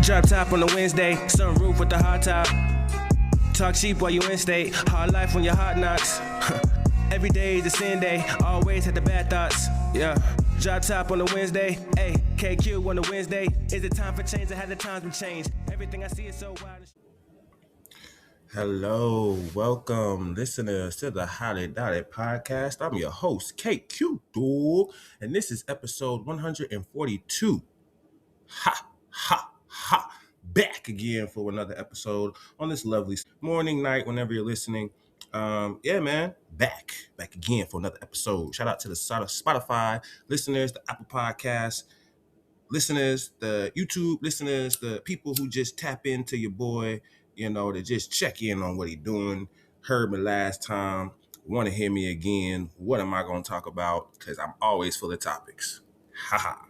Drop top on a Wednesday, sunroof with the hot top. Talk cheap while you in state, hard life when your heart knocks. Every day is a sin day, always had the bad thoughts. Yeah, drop top on a Wednesday, hey, KQ on a Wednesday. Is it time for change or have the times been changed? Everything I see is so wild. Hello, welcome listeners to the Highly Dotted Podcast. I'm your host, KQ Dog, and this is episode 142. Ha, ha, ha. Back again for another episode on this lovely morning, night, whenever you're listening. Yeah, man, back again for another episode. Shout out to the Spotify listeners, the Apple Podcasts listeners, the YouTube listeners, the people who just tap into your boy, to just check in on what he doing. Heard me last time, want to hear me again. What am I going to talk about? Because I'm always full of topics. Haha.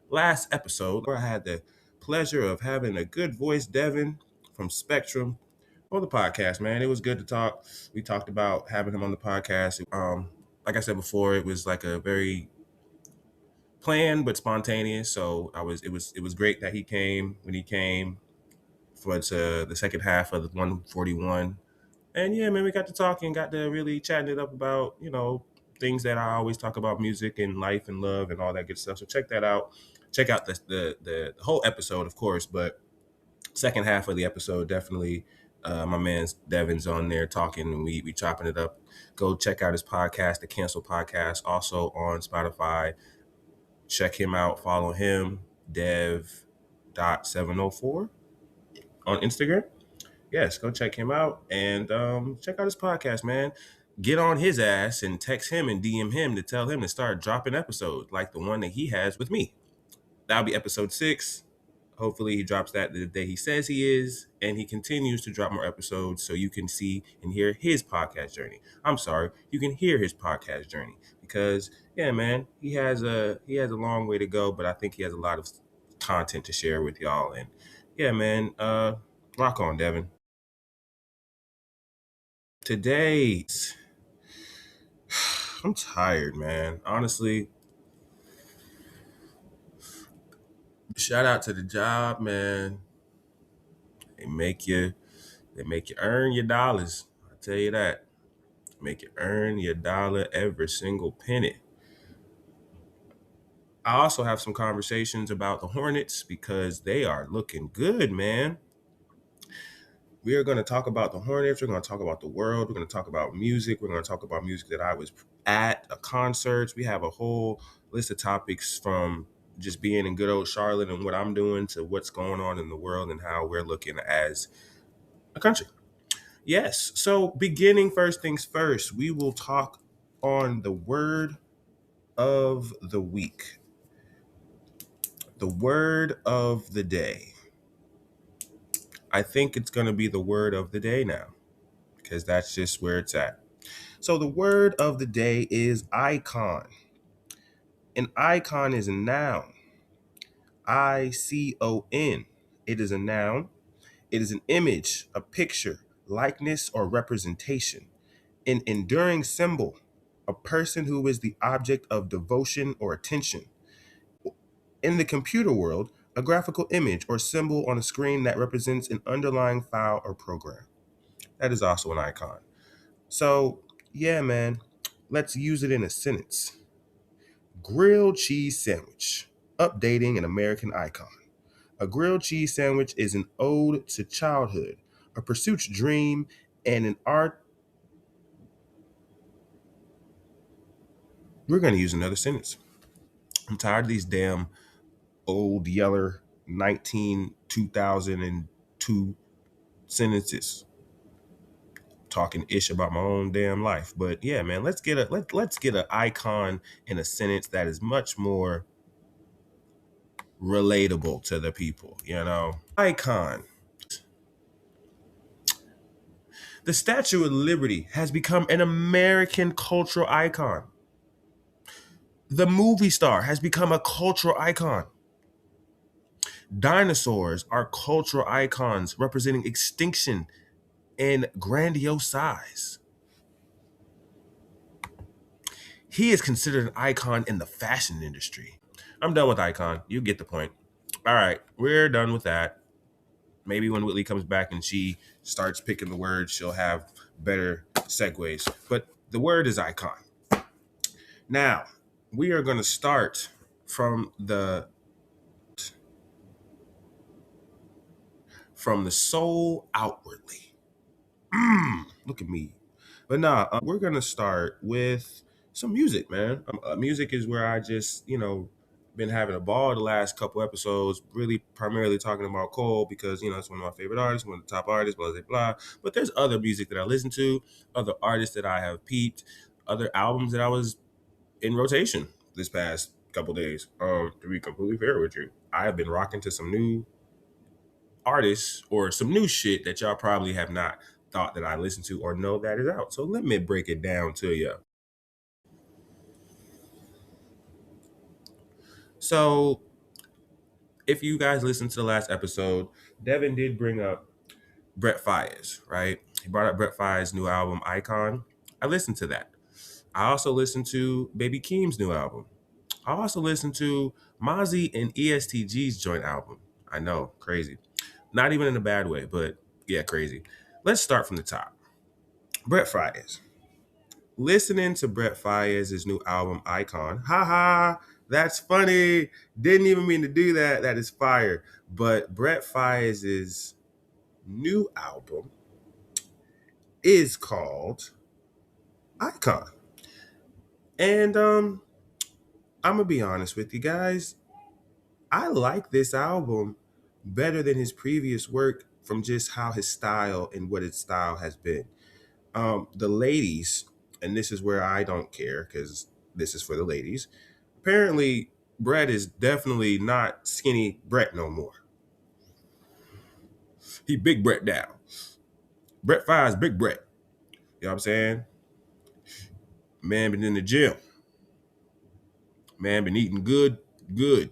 Last episode, I had the pleasure of having a good voice, Devin from Spectrum, on the podcast, man. It was good to talk. We talked about having him on the podcast. Like I said before, it was like a very planned but spontaneous. So it was great that he came when he came for the second half of the 141. And yeah, man, we got to talking, got to really chatting it up about, things that I always talk about, music and life and love and all that good stuff. So check that out. Check out the whole episode, of course, but second half of the episode, definitely my man's Devin's on there talking and we chopping it up. Go check out his podcast, The Cancel Podcast, also on Spotify. Check him out. Follow him, dev.704 on Instagram. Yes, go check him out and check out his podcast, man. Get on his ass and text him and DM him to tell him to start dropping episodes like the one that he has with me. That'll be episode 6. Hopefully he drops that the day he says he is, and he continues to drop more episodes so you can see and hear his podcast journey. I'm sorry, you can hear his podcast journey because, yeah, man, he has a long way to go, but I think he has a lot of content to share with y'all. And yeah, man, rock on, Devin. Today, I'm tired, man. Honestly, shout out to the job, man. They make you earn your dollars. I tell you that. Make you earn your dollar every single penny. I also have some conversations about the Hornets because they are looking good, man. We are going to talk about the Hornets. We're going to talk about the world. We're going to talk about music. We're going to talk about music that I was at, concerts. We have a whole list of topics from just being in good old Charlotte and what I'm doing to what's going on in the world and how we're looking as a country. Yes. So beginning first things first, we will talk on the word of the week. The word of the day. I think it's going to be the word of the day now because that's just where it's at. So the word of the day is icon. An icon is a noun. ICON. It is a noun. It is an image, a picture, likeness, or representation. An enduring symbol. A person who is the object of devotion or attention. In the computer world, a graphical image or symbol on a screen that represents an underlying file or program. That is also an icon. So, yeah, man, let's use it in a sentence. Grilled cheese sandwich, updating an American icon. A grilled cheese sandwich is an ode to childhood, a pursuit's dream, and an art. We're going to use another sentence. I'm tired of these damn old yeller 2002 sentences talking ish about my own damn life. But yeah, man, let's get an icon in a sentence that is much more relatable to the people, Icon. The Statue of Liberty has become an American cultural icon. The movie star has become a cultural icon. Dinosaurs are cultural icons representing extinction and grandiose size. He is considered an icon in the fashion industry. I'm done with icon. You get the point. All right, we're done with that. Maybe when Whitley comes back and she starts picking the words, she'll have better segues. But the word is icon. Now, we are going to start from the soul outwardly. Look at me. But nah, we're gonna start with some music, man. Music is where I just, been having a ball the last couple episodes, really primarily talking about Cole because, it's one of my favorite artists, one of the top artists, blah, blah, blah. But there's other music that I listen to, other artists that I have peeped, other albums that I was in rotation this past couple days. To be completely fair with you, I have been rocking to some new artists or some new shit that y'all probably have not thought that I listen to or know that is out. So let me break it down to you. So if you guys listened to the last episode, Devin did bring up Brent Fiyaz, right? He brought up Brent Fiyaz' new album, Icon. I listened to that. I also listened to Baby Keem's new album. I also listened to Mozzy and ESTG's joint album. I know, crazy. Not even in a bad way, but yeah, crazy. Let's start from the top. Brent Fiyaz. Listening to Brent Fiyaz's new album, Icon. Haha, that's funny. Didn't even mean to do that. That is fire. But Brent Fiyaz's new album is called Icon. And I'm gonna be honest with you guys. I like this album better than his previous work from just how his style and what his style has been. The ladies, and this is where I don't care because this is for the ladies. Apparently, Brett is definitely not skinny Brett no more. He big Brett down. Brett Fires big Brett. You know what I'm saying? Man been in the gym. Man been eating good, good.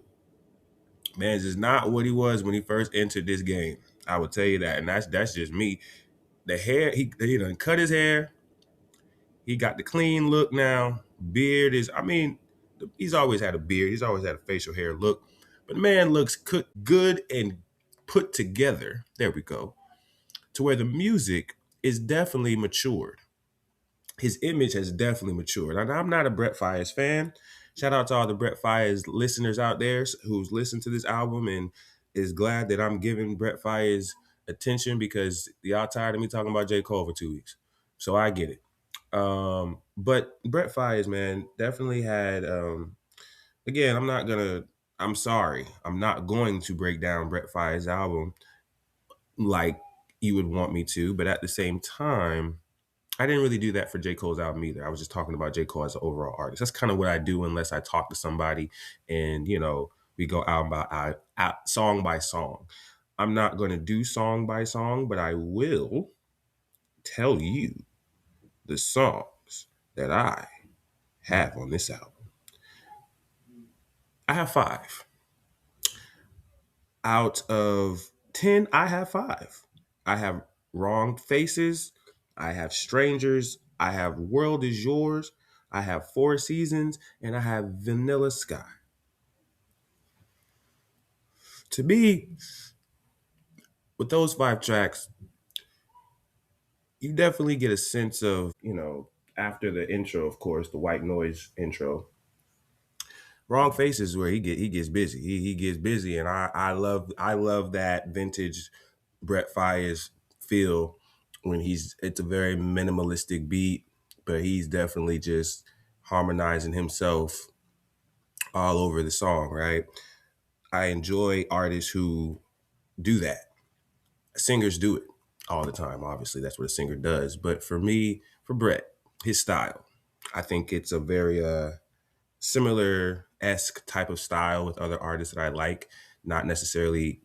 Man is not what he was when he first entered this game. I will tell you that, and that's just me. The hair, he done cut his hair. He got the clean look now. Beard is, he's always had a beard. He's always had a facial hair look. But the man looks good and put together. There we go. To where the music is definitely matured. His image has definitely matured. And I'm not a Brent Fiyaz fan. Shout out to all the Brent Fiyaz listeners out there who's listened to this album and is glad that I'm giving Brent Fiyaz attention because y'all tired of me talking about J. Cole for 2 weeks. So I get it. But Brent Fiyaz, man, definitely had again, I'm sorry. I'm not going to break down Brent Fiyaz' album like you would want me to, but at the same time, I didn't really do that for J. Cole's album either. I was just talking about J. Cole as an overall artist. That's kind of what I do unless I talk to somebody and, we go song by song. I'm not going to do song by song, but I will tell you the songs that I have on this album. I have 5. Out of 10, I have 5. I have Wrong Faces. I have Strangers. I have World Is Yours. I have Four Seasons. And I have Vanilla Sky. To me, with those 5 tracks, you definitely get a sense of, after the intro, of course, the white noise intro. Wrong Faces where he gets busy. He gets busy, and I love that vintage Brent Fiyaz feel when it's a very minimalistic beat, but he's definitely just harmonizing himself all over the song, right? I enjoy artists who do that. Singers do it all the time. Obviously, that's what a singer does. But for me, for Brett, his style, I think it's a very similar-esque type of style with other artists that I like. Not necessarily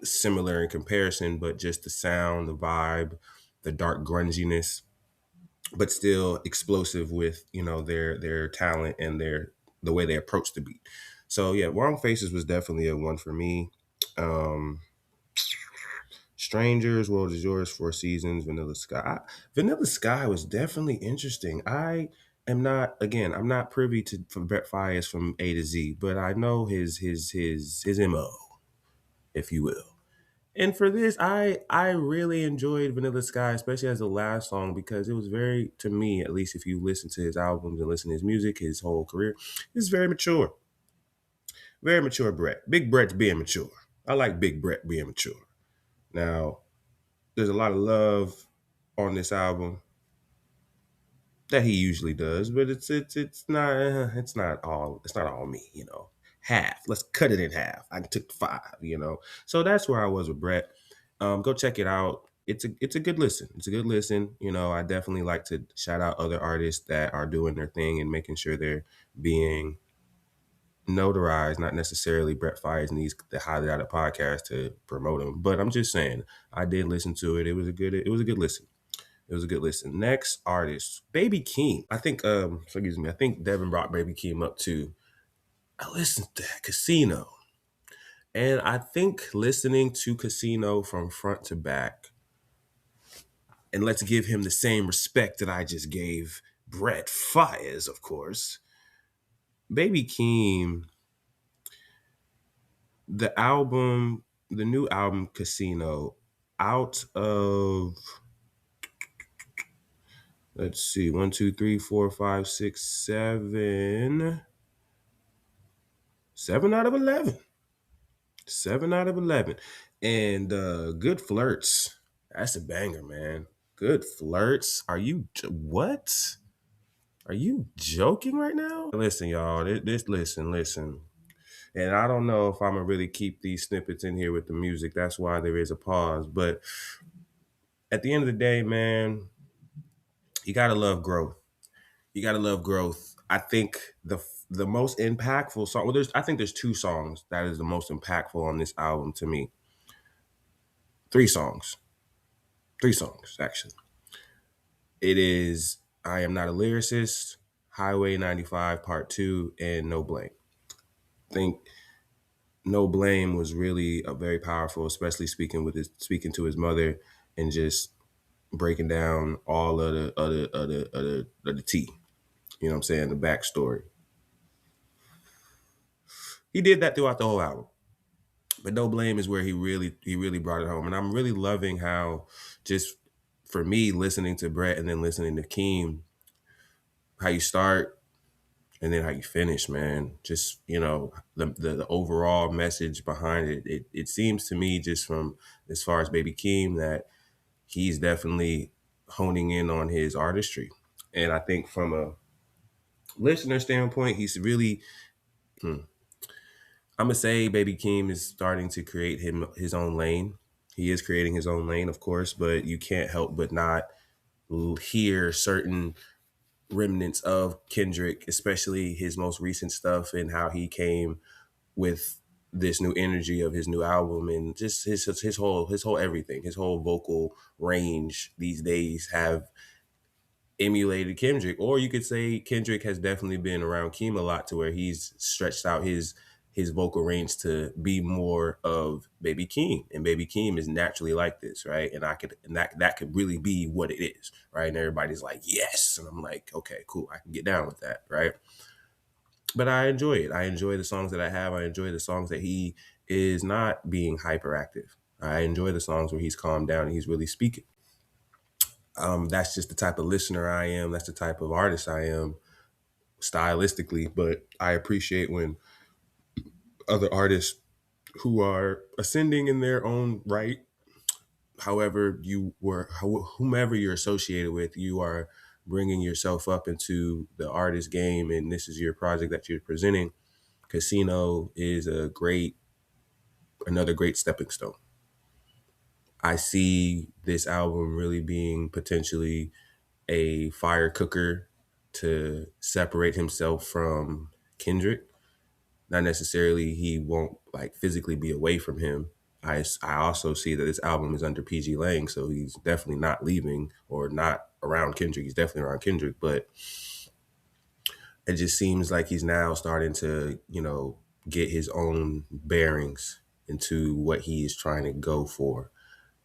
similar in comparison, but just the sound, the vibe, the dark grunginess, but still explosive with their talent and the way they approach the beat. So yeah, Wrong Faces was definitely a one for me. Strangers, World Is Yours, Four Seasons, Vanilla Sky. Vanilla Sky was definitely interesting. I'm not privy to from Brent Fiyaz from A to Z, but I know his MO. if you will. And for this, I really enjoyed Vanilla Sky, especially as the last song, because it was very, to me, at least if you listen to his albums and listen to his music, his whole career, it's very mature. Very mature Brett. Big Brett's being mature. I like Big Brett being mature. Now, there's a lot of love on this album that he usually does, but it's not all me, you know. Half. Let's cut it in half. I took 5, you know. So that's where I was with Brett. Go check it out. It's a good listen. It's a good listen. You know, I definitely like to shout out other artists that are doing their thing and making sure they're being notarized. Not necessarily Brett Fiyaz needs the Highly Outed podcast to promote them, but I'm just saying I did listen to it. It was a good listen. It was a good listen. Next artist, Baby Keem. I think I think Devin brought Baby Keem up too. I listened to Casino. And I think listening to Casino from front to back, and let's give him the same respect that I just gave Brett Fiyaz, of course. Baby Keem, the new album Casino, out of, let's see, 1, 2, 3, 4, 5, 6, 7. 7 out of 11. 7 out of 11. And Good Flirts. That's a banger, man. Good Flirts. What? Are you joking right now? Listen, y'all. Listen. And I don't know if I'm going to really keep these snippets in here with the music. That's why there is a pause. But at the end of the day, man, you got to love growth. You got to love growth. I think the most impactful song, I think there's 2 songs that is the most impactful on this album to me. 3 songs. 3 songs, actually. It is I Am Not a Lyricist, Highway 95 Part 2, and No Blame. I think No Blame was really a very powerful, especially speaking to his mother and just breaking down all of the tea. You know what I'm saying? The backstory. He did that throughout the whole album. But No Blame is where he really brought it home. And I'm really loving how, just for me, listening to Brett and then listening to Keem, how you start and then how you finish, man. Just, you know, the overall message behind it. It seems to me, just from as far as Baby Keem, that he's definitely honing in on his artistry. And I think from a listener standpoint, he's really, I'm going to say Baby Keem is starting to create his own lane. He is creating his own lane, of course, but you can't help but not hear certain remnants of Kendrick, especially his most recent stuff and how he came with this new energy of his new album, and just his whole everything, his whole vocal range these days have emulated Kendrick. Or you could say Kendrick has definitely been around Keem a lot, to where he's stretched out his vocal range to be more of Baby Keem. And Baby Keem is naturally like this, right? And that could really be what it is, right? And everybody's like, yes. And I'm like, okay, cool, I can get down with that, right? But I enjoy it. I enjoy the songs that I have. I enjoy the songs that he is not being hyperactive. I enjoy the songs where he's calmed down and he's really speaking. That's just the type of listener I am. That's the type of artist I am stylistically. But I appreciate when other artists who are ascending in their own right, whomever you're associated with, you are bringing yourself up into the artist game, and this is your project that you're presenting. Casino is another great stepping stone. I see this album really being potentially a fire cooker to separate himself from Kendrick. Not necessarily he won't like physically be away from him. I also see that this album is under PG Lang, so he's definitely not leaving or not around Kendrick. He's definitely around Kendrick, but it just seems like he's now starting to, you know, get his own bearings into what he is trying to go for.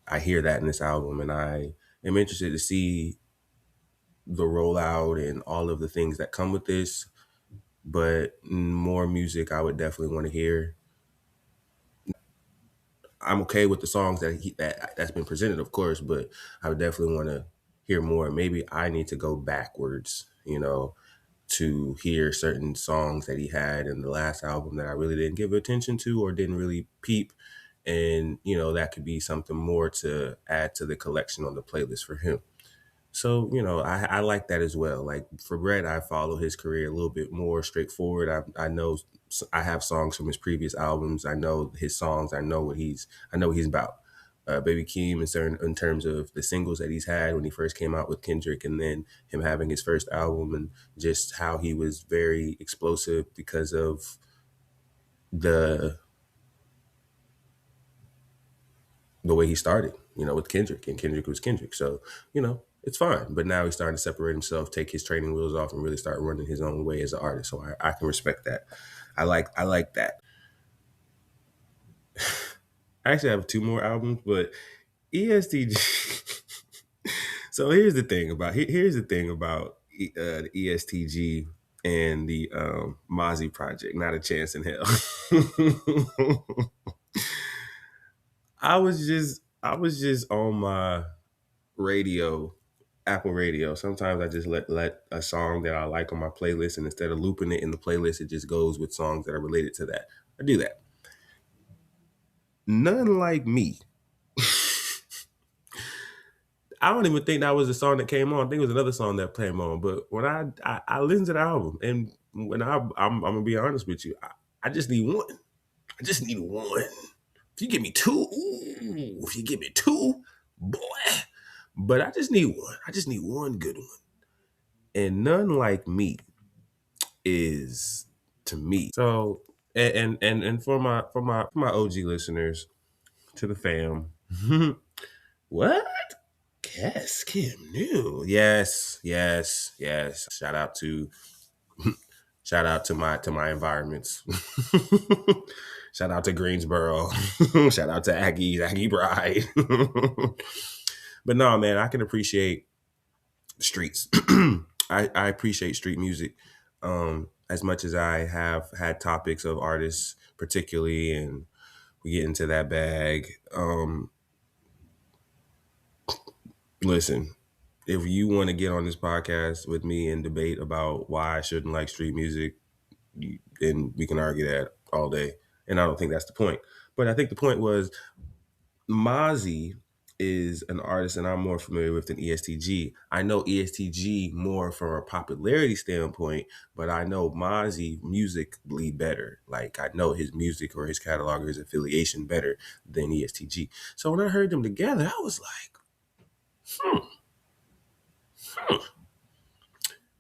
I hear that in this album, and I am interested to see the rollout and all of the things that come with this. But more music I would definitely want to hear. I'm okay with the songs that's been presented, of course, but I would definitely want to hear more. Maybe I need to go backwards, to hear certain songs that he had in the last album that I really didn't give attention to or didn't really peep. And, that could be something more to add to the collection on the playlist for him. So, I like that as well. Like for Brett, I follow his career a little bit more straightforward. I know I have songs from his previous albums. I know his songs. I know what he's about. Baby Keem in terms of the singles that he's had when he first came out with Kendrick, and then him having his first album, and just how he was very explosive because of the way he started, with Kendrick, and Kendrick was Kendrick. So, it's fine. But now he's starting to separate himself, take his training wheels off, and really start running his own way as an artist. So I can respect that. I like that. I actually have 2 more albums, but ESTG. So here's the thing about the ESTG and the Mozzy project. Not a chance in hell. I was just on my radio, Apple Radio. Sometimes I just let a song that I like on my playlist, and instead of looping it in the playlist, it just goes with songs that are related to that. I do that. None Like Me. I don't even think that was the song that came on. I think it was another song that came on. But when I listened to the album, and when I'm gonna be honest with you, I just need one. I just need one. If you give me 2, ooh, if you give me 2, boy. But I just need one. I just need one good one. And None Like Me is, to me. So and for my OG listeners, to the fam. What? Yes, Kim New. Yes. Shout out to my environments. Shout out to Greensboro. Shout out to Aggie Bride. But no, man, I can appreciate the streets. I appreciate street music as much as I have had topics of artists, particularly, and we get into that bag. Listen, if you want to get on this podcast with me and debate about why I shouldn't like street music, then we can argue that all day. And I don't think that's the point. But I think the point was Mozzy is an artist and I'm more familiar with than ESTG. I know ESTG more from a popularity standpoint, but I know Mozzy musically better. Like I know his music or his catalog or his affiliation better than ESTG. So when I heard them together, I was like,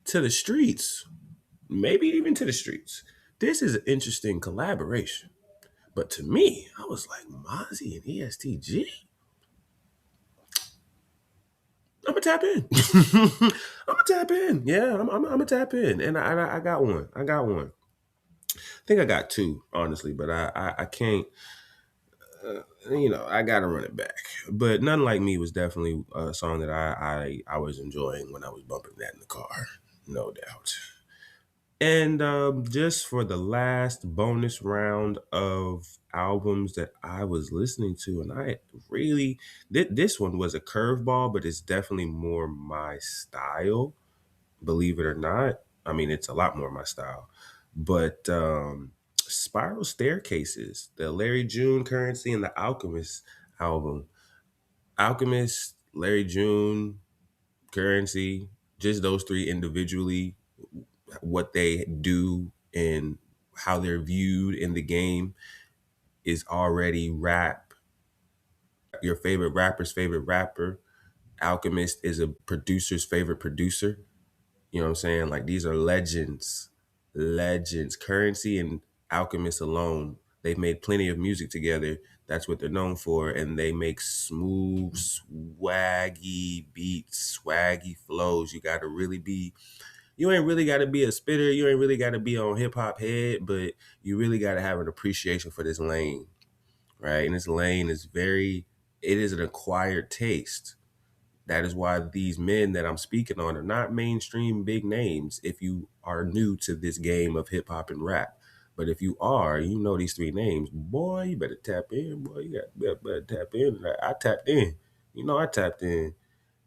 to the streets, maybe even to the streets. This is an interesting collaboration. But to me, I was like, Mozzy and ESTG? I'm gonna tap in. I'm gonna tap in. Yeah, I'm gonna tap in. And I got one. I think I got 2, honestly, but I can't, I gotta run it back. But None Like Me was definitely a song that I was enjoying when I was bumping that in the car. No doubt. And just for the last bonus round of albums that I was listening to, and I really, this one was a curveball, but it's definitely more my style, believe it or not. I mean, it's a lot more my style. But Spiral Staircases, the Larry June Currency and the Alchemist album. Alchemist, Larry June, Currency, just those 3 individually, what they do and how they're viewed in the game is already rap. Your favorite rapper's favorite rapper. Alchemist is a producer's favorite producer. You know what I'm saying? Like these are legends. Legends. Currency and Alchemist alone, they've made plenty of music together. That's what they're known for. And they make smooth, swaggy beats, swaggy flows. You ain't really got to be a spitter. You ain't really got to be on hip hop head, but you really got to have an appreciation for this lane, right? And this lane is it is an acquired taste. That is why these men that I'm speaking on are not mainstream big names if you are new to this game of hip hop and rap. But if you are, you know these three names, boy, you better tap in, boy. Better tap in. Like, I tapped in. You know I tapped in.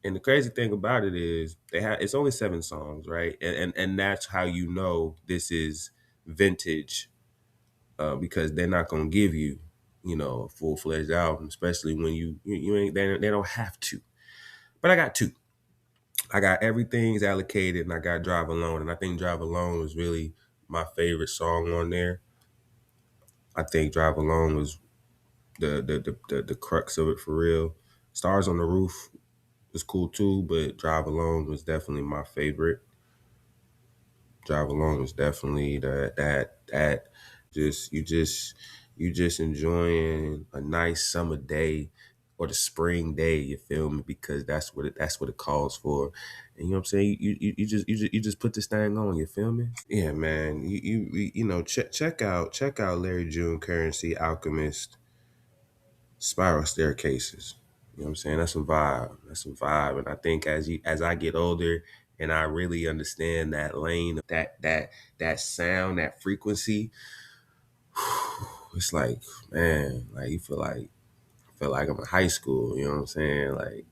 And the crazy thing about it is it's only 7 songs, right? And that's how you know this is vintage, because they're not gonna give you, a full fledged album, especially when you ain't they don't have to. But I got 2. I got Everything's Allocated and I got Drive Alone. And I think Drive Alone was really my favorite song on there. I think Drive Alone was the crux of it for real. Stars on the Roof was cool too, but Drive Alone was definitely my favorite. Drive Alone was definitely that just enjoying a nice summer day or the spring day, you feel me? Because that's what it calls for. And you know what I'm saying? You just put this thing on, you feel me? Yeah, man. Check out Larry June, Currency, Alchemist, Spiral Staircases. You know what I'm saying? That's some vibe. That's some vibe. And I think as I get older and I really understand that lane, that sound, that frequency, it's like, man, like you feel like I'm in high school, you know what I'm saying? Like,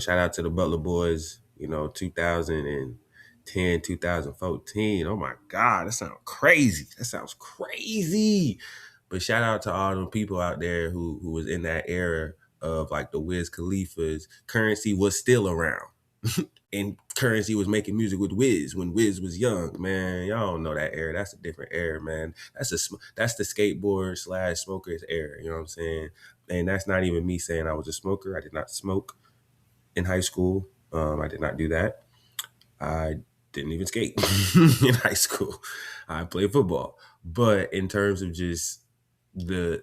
shout out to the Butler Boys, 2010, 2014. Oh my God, that sounds crazy. That sounds crazy. But shout out to all them people out there who was in that era of like the Wiz Khalifas. Currency was still around. And Currency was making music with Wiz when Wiz was young, man. Y'all don't know that era. That's a different era, man. That's the skateboard / smokers era. You know what I'm saying? And that's not even me saying I was a smoker. I did not smoke in high school. I did not do that. I didn't even skate in high school. I played football. But in terms of just the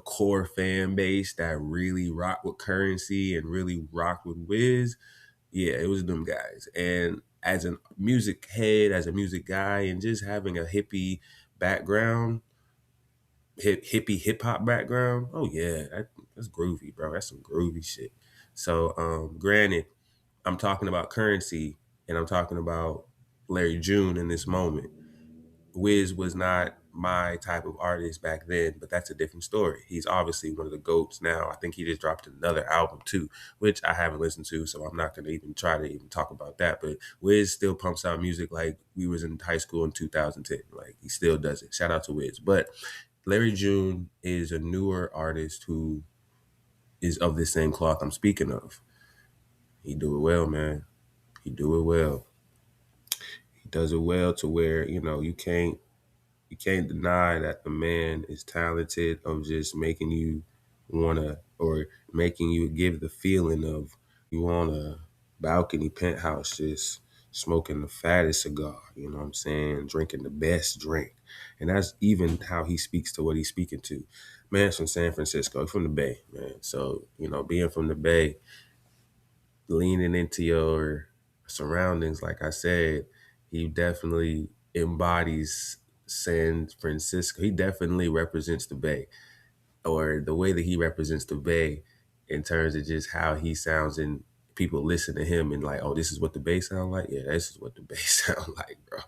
core fan base that really rock with Currency and really rock with Wiz, yeah, it was them guys. And as a music head, as a music guy, and just having a hippie background, hippie hip hop background, oh yeah, that's groovy, bro. That's some groovy shit. So, granted, I'm talking about Currency and I'm talking about Larry June in this moment. Wiz was not my type of artist back then, but that's a different story. He's obviously one of the GOATs now. I think he just dropped another album too, which I haven't listened to, so I'm not gonna even try to even talk about that. But Wiz still pumps out music like we was in high school in 2010. Like he still does it. Shout out to Wiz. But Larry June is a newer artist who is of the same cloth I'm speaking of. He do it well, man. He do it well. He does it well to where, you can't deny that the man is talented of just making you wanna, or making you give the feeling of you want a balcony penthouse just smoking the fattest cigar, you know what I'm saying? Drinking the best drink. And that's even how he speaks to what he's speaking to. Man's from San Francisco, from the Bay, man. So, being from the Bay, leaning into your surroundings, like I said, he definitely embodies San Francisco. He definitely represents the Bay, or the way that he represents the Bay in terms of just how he sounds, and people listen to him and like, oh, this is what the Bay sound like? Yeah, this is what the Bay sound like, bro.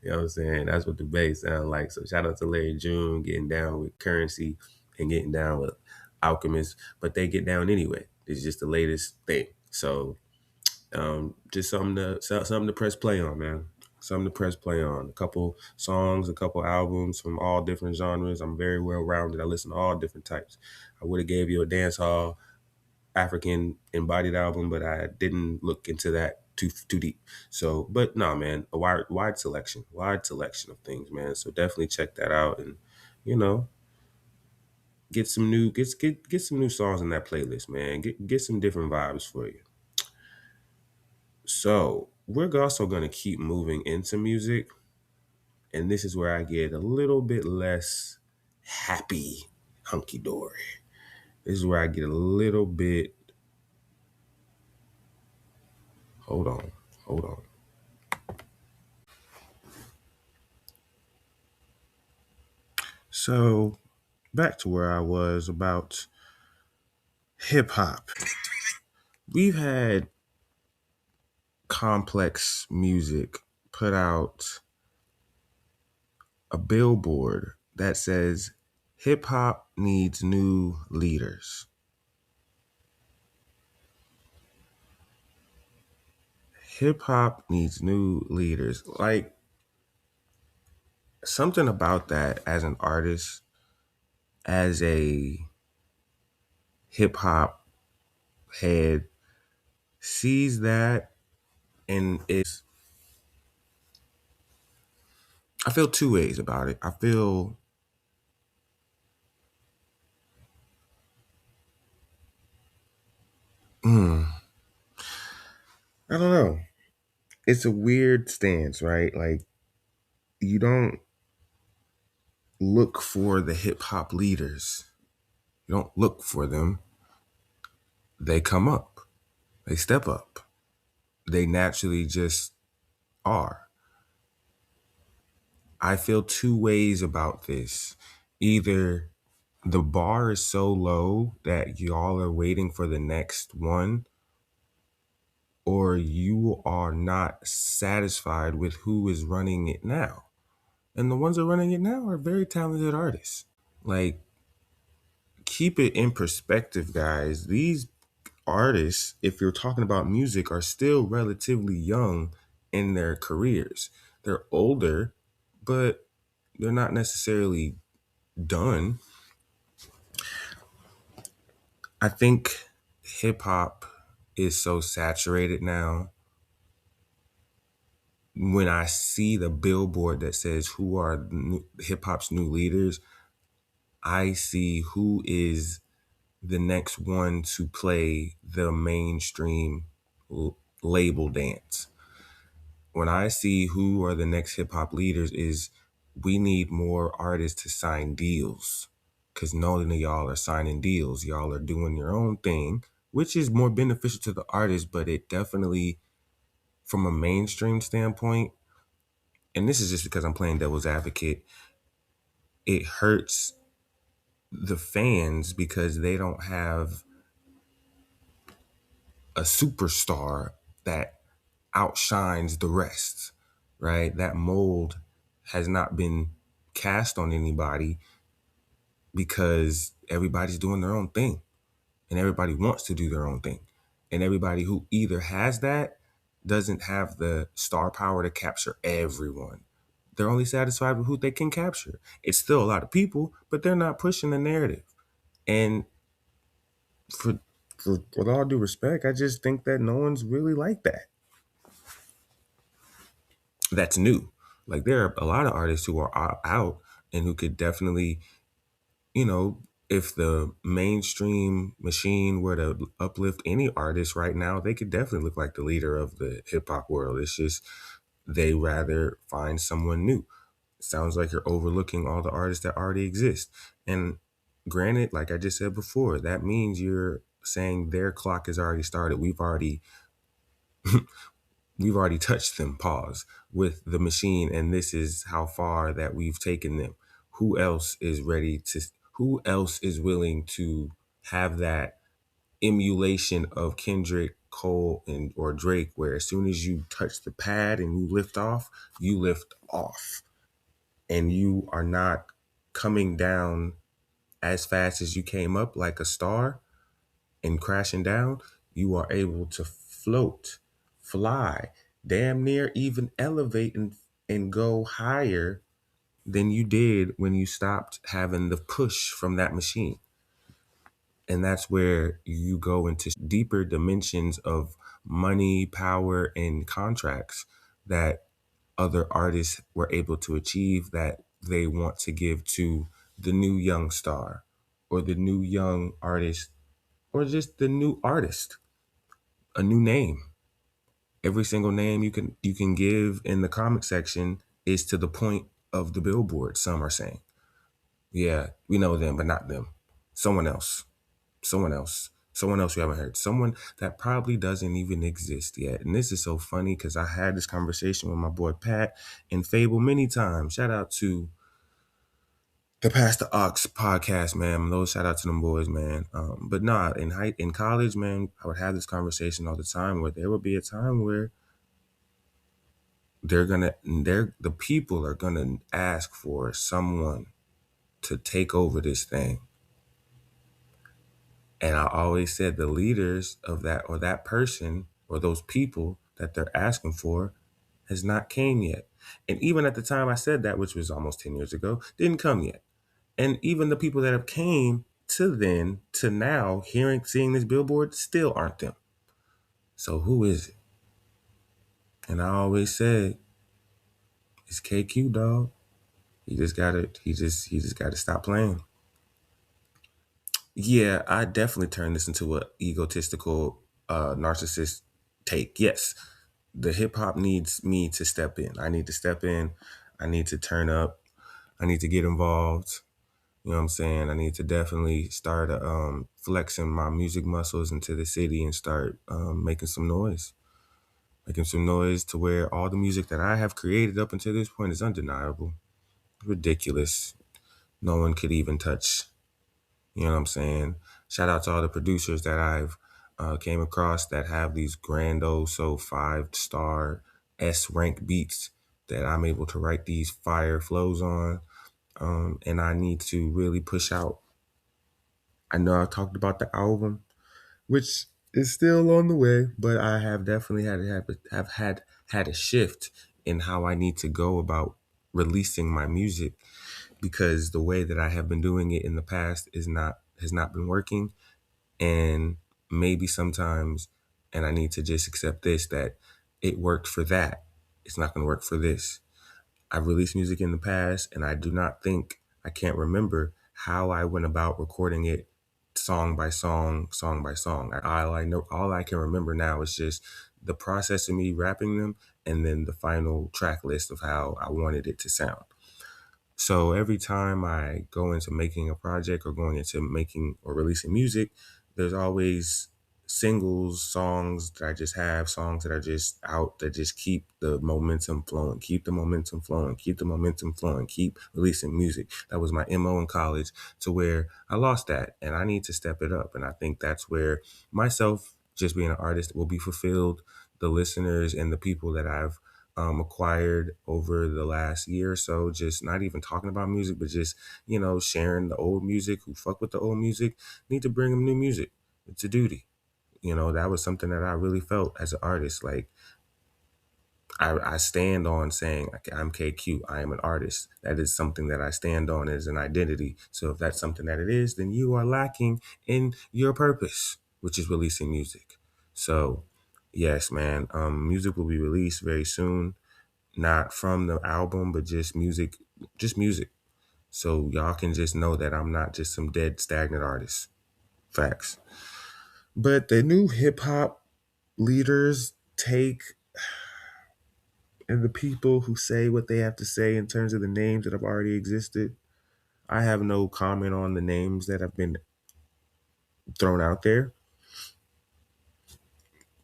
You know what I'm saying? That's what the Bay sound like. So shout out to Larry June getting down with Currency and getting down with Alchemist, but they get down anyway. It's just the latest thing. So just something to press play on, man. Something to press play on. A couple songs, a couple albums from all different genres. I'm very well rounded. I listen to all different types. I would have gave you a dance hall African embodied album, but I didn't look into that too deep. So, but no, man, a wide selection of things, man. So definitely check that out, and you know, get some new songs in that playlist, man. Get some different vibes for you. So we're also going to keep moving into music. And this is where I get a little bit less happy, hunky dory. This is where I get a little bit. Hold on. So back to where I was about hip hop. We've had complex music put out a billboard that says hip hop needs new leaders. Hip hop needs new leaders. Like, something about that as an artist, as a hip hop head, sees that, and I feel two ways about it. I feel I don't know. It's a weird stance, right? Like, you don't look for the hip hop leaders. You don't look for them. They come up. They step up. They naturally just are. I feel two ways about this. Either the bar is so low that y'all are waiting for the next one, or you are not satisfied with who is running it now. And the ones that are running it now are very talented artists. Like, keep it in perspective, guys. These artists, if you're talking about music, are still relatively young in their careers. They're older, but they're not necessarily done. I think hip hop is so saturated now. When I see the billboard that says who are hip hop's new leaders, I see who is the next one to play the mainstream label dance. When I see who are the next hip hop leaders, is we need more artists to sign deals, because none of y'all are signing deals. Y'all are doing your own thing, which is more beneficial to the artist, but it definitely, from a mainstream standpoint, and this is just because I'm playing devil's advocate, it hurts the fans because they don't have a superstar that outshines the rest, right? That mold has not been cast on anybody because everybody's doing their own thing and everybody wants to do their own thing. And everybody who either has that doesn't have the star power to capture everyone. They're only satisfied with who they can capture. It's still a lot of people, but they're not pushing the narrative. And for, with all due respect, I just think that no one's really like that. That's new. Like, there are a lot of artists who are out and who could definitely, if the mainstream machine were to uplift any artist right now, they could definitely look like the leader of the hip hop world. It's just they rather find someone new. It sounds like you're overlooking all the artists that already exist. And granted, like I just said before, that means you're saying their clock has already started. We've already touched them, pause, with the machine, and this is how far that we've taken them. Who else is who else is willing to have that emulation of Kendrick, Cole, or Drake, where as soon as you touch the pad and you lift off. And you are not coming down as fast as you came up like a star and crashing down. You are able to float, fly, damn near even elevate and go higher than you did when you stopped having the push from that machine. And that's where you go into deeper dimensions of money, power, and contracts that other artists were able to achieve, that they want to give to the new young star or the new young artist or just the new artist, a new name. Every single name you can give in the comment section is to the point of the billboard. Some are saying, yeah, we know them, but not them. Someone else, someone else, someone else you haven't heard, someone that probably doesn't even exist yet. And this is so funny because I had this conversation with my boy Pat and Fable many times. Shout out to the Pastor Ox podcast, man. Those shout out to them boys, man. But nah, in college, man, I would have this conversation all the time where there would be a time where the people are gonna ask for someone to take over this thing. And I always said the leaders of that, or that person, or those people that they're asking for, has not came yet. And even at the time I said that, which was almost 10 years ago, didn't come yet. And even the people that have came to then to now, seeing this billboard, still aren't them. So who is it? And I always said, it's KQ, dog. He just gotta stop playing. Yeah, I definitely turned this into a egotistical, narcissist take. Yes, the hip hop needs me to step in. I need to step in. I need to turn up. I need to get involved. You know what I'm saying? I need to definitely start flexing my music muscles into the city and start making some noise. Making some noise to where all the music that I have created up until this point is undeniable. Ridiculous. No one could even touch. You know what I'm saying? Shout out to all the producers that I've came across that have these so 5-star S-rank beats that I'm able to write these fire flows on. And I need to really push out. I know I talked about the album, which is still on the way, but I have definitely had a shift in how I need to go about releasing my music, because the way that I have been doing it in the past has not been working. And maybe sometimes, and I need to just accept this, that it worked for that. It's not going to work for this. I've released music in the past, and I can't remember how I went about recording it song by song, song by song. All I can remember now is just the process of me rapping them, and then the final track list of how I wanted it to sound. So every time I go into making a project or going into making or releasing music, there's always singles, songs that I just have, songs that are just out that just keep the momentum flowing, keep the momentum flowing, keep the momentum flowing, keep releasing music. That was my MO in college, to where I lost that and I need to step it up. And I think that's where myself, just being an artist, will be fulfilled. The listeners and the people that I've acquired over the last year or so, just not even talking about music, but just, sharing the old music, who fuck with the old music, need to bring them new music. It's a duty. That was something that I really felt as an artist. Like, I stand on saying, I'm KQ, I am an artist. That is something that I stand on as an identity. So if that's something that it is, then you are lacking in your purpose, which is releasing music. So yes, man, music will be released very soon. Not from the album, but just music, just music. So y'all can just know that I'm not just some dead, stagnant artist. Facts. But the new hip hop leaders take, and the people who say what they have to say in terms of the names that have already existed, I have no comment on the names that have been thrown out there.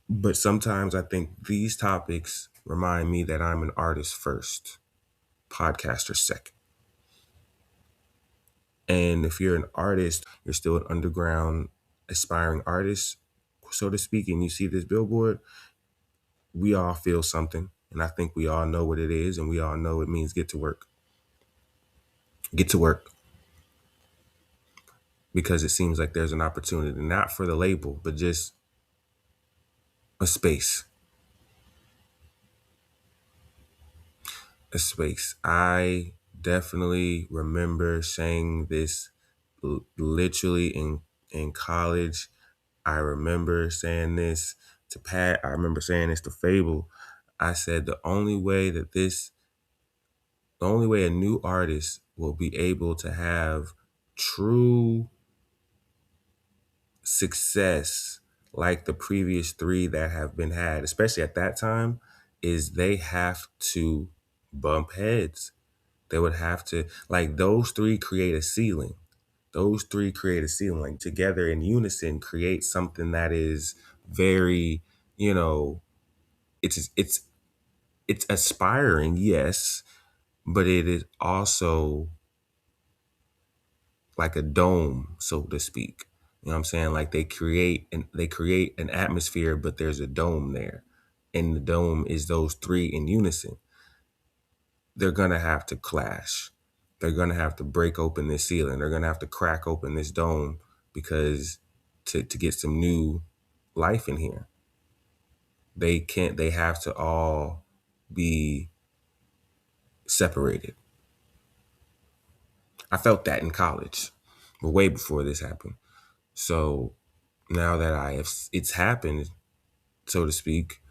But sometimes I think these topics remind me that I'm an artist first, podcaster second. And if you're an artist, you're still an underground aspiring artist, so to speak, and you see this billboard, we all feel something. And I think we all know what it is, and we all know it means get to work. Get to work. Because it seems like there's an opportunity, not for the label, but just a space. A space. I definitely remember saying this literally in college. I remember saying this to Pat. I remember saying this to Fable. I said the only way a new artist will be able to have true success like the previous three that have been had, especially at that time, is they have to bump heads. They would have to, like, those three create a ceiling. Those three create a ceiling, like, together in unison, create something that is very, it's aspiring, yes, but it is also like a dome, so to speak. You know what I'm saying? Like, they create an atmosphere, but there's a dome there. And the dome is those three in unison. they're going to have to clash. They're going to have to break open this ceiling. They're going to have to crack open this dome because to get some new life in here. They have to all be separated. I felt that in college, but way before this happened. So now that it's happened, so to speak,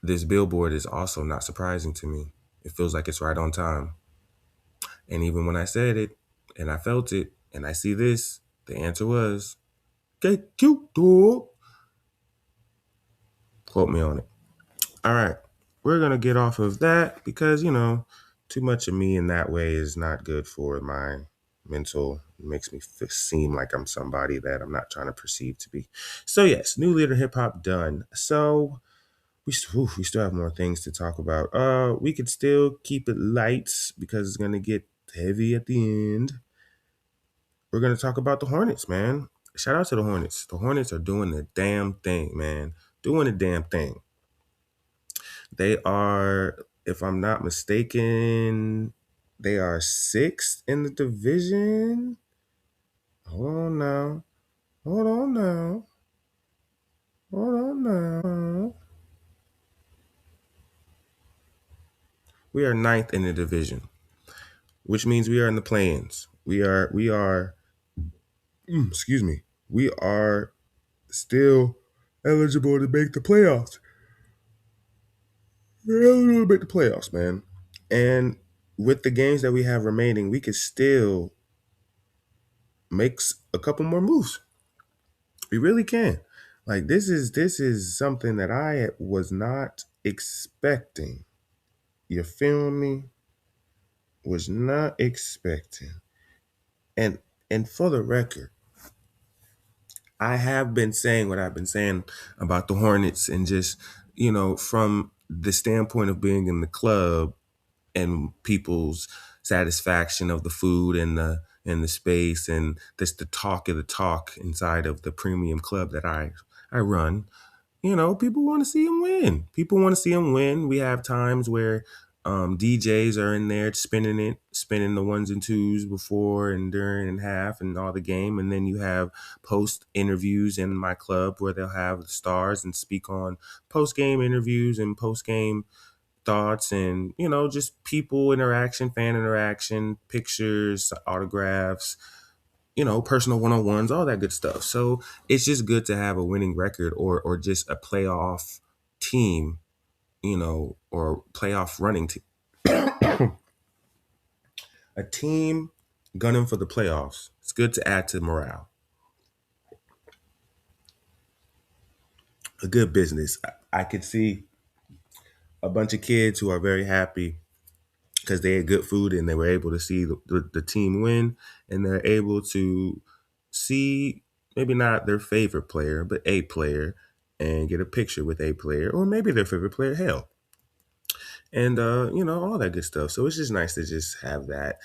this billboard is also not surprising to me. It feels like it's right on time. And even when I said it and I felt it and I see this, the answer was, get cute, dog. Quote me on it. All right. We're going to get off of that because, too much of me in that way is not good for my mental. It makes me seem like I'm somebody that I'm not trying to perceive to be. So, yes, new leader hip hop done. So, we still have more things to talk about. We could still keep it light because it's going to get heavy at the end. We're going to talk about the Hornets, man. Shout out to the Hornets. The Hornets are doing the damn thing, man. Doing the damn thing. They are, if I'm not mistaken, they are 6th in the division. Hold on now. We are 9th in the division, which means we are in the play-ins. We are still eligible to make the playoffs. We're eligible to make the playoffs, man. And with the games that we have remaining, we could still make a couple more moves. We really can. Like this is something that I was not expecting. You feel me? Was not expecting. And for the record, I have been saying what I've been saying about the Hornets and just, from the standpoint of being in the club and people's satisfaction of the food and the space and just the talk of the talk inside of the premium club that I run. People want to see him win. People want to see him win. We have times where DJs are in there spinning the ones and twos before and during and half and all the game. And then you have post interviews in my club where they'll have the stars and speak on post game interviews and post game thoughts and, just people interaction, fan interaction, pictures, autographs, personal one-on-ones, all that good stuff. So it's just good to have a winning record or just a playoff team, or playoff running team. A team gunning for the playoffs. It's good to add to morale. A good business. I could see a bunch of kids who are very happy because they had good food and they were able to see the team win, and they're able to see maybe not their favorite player, but a player, and get a picture with a player, or maybe their favorite player, hell. And, all that good stuff. So it's just nice to just have that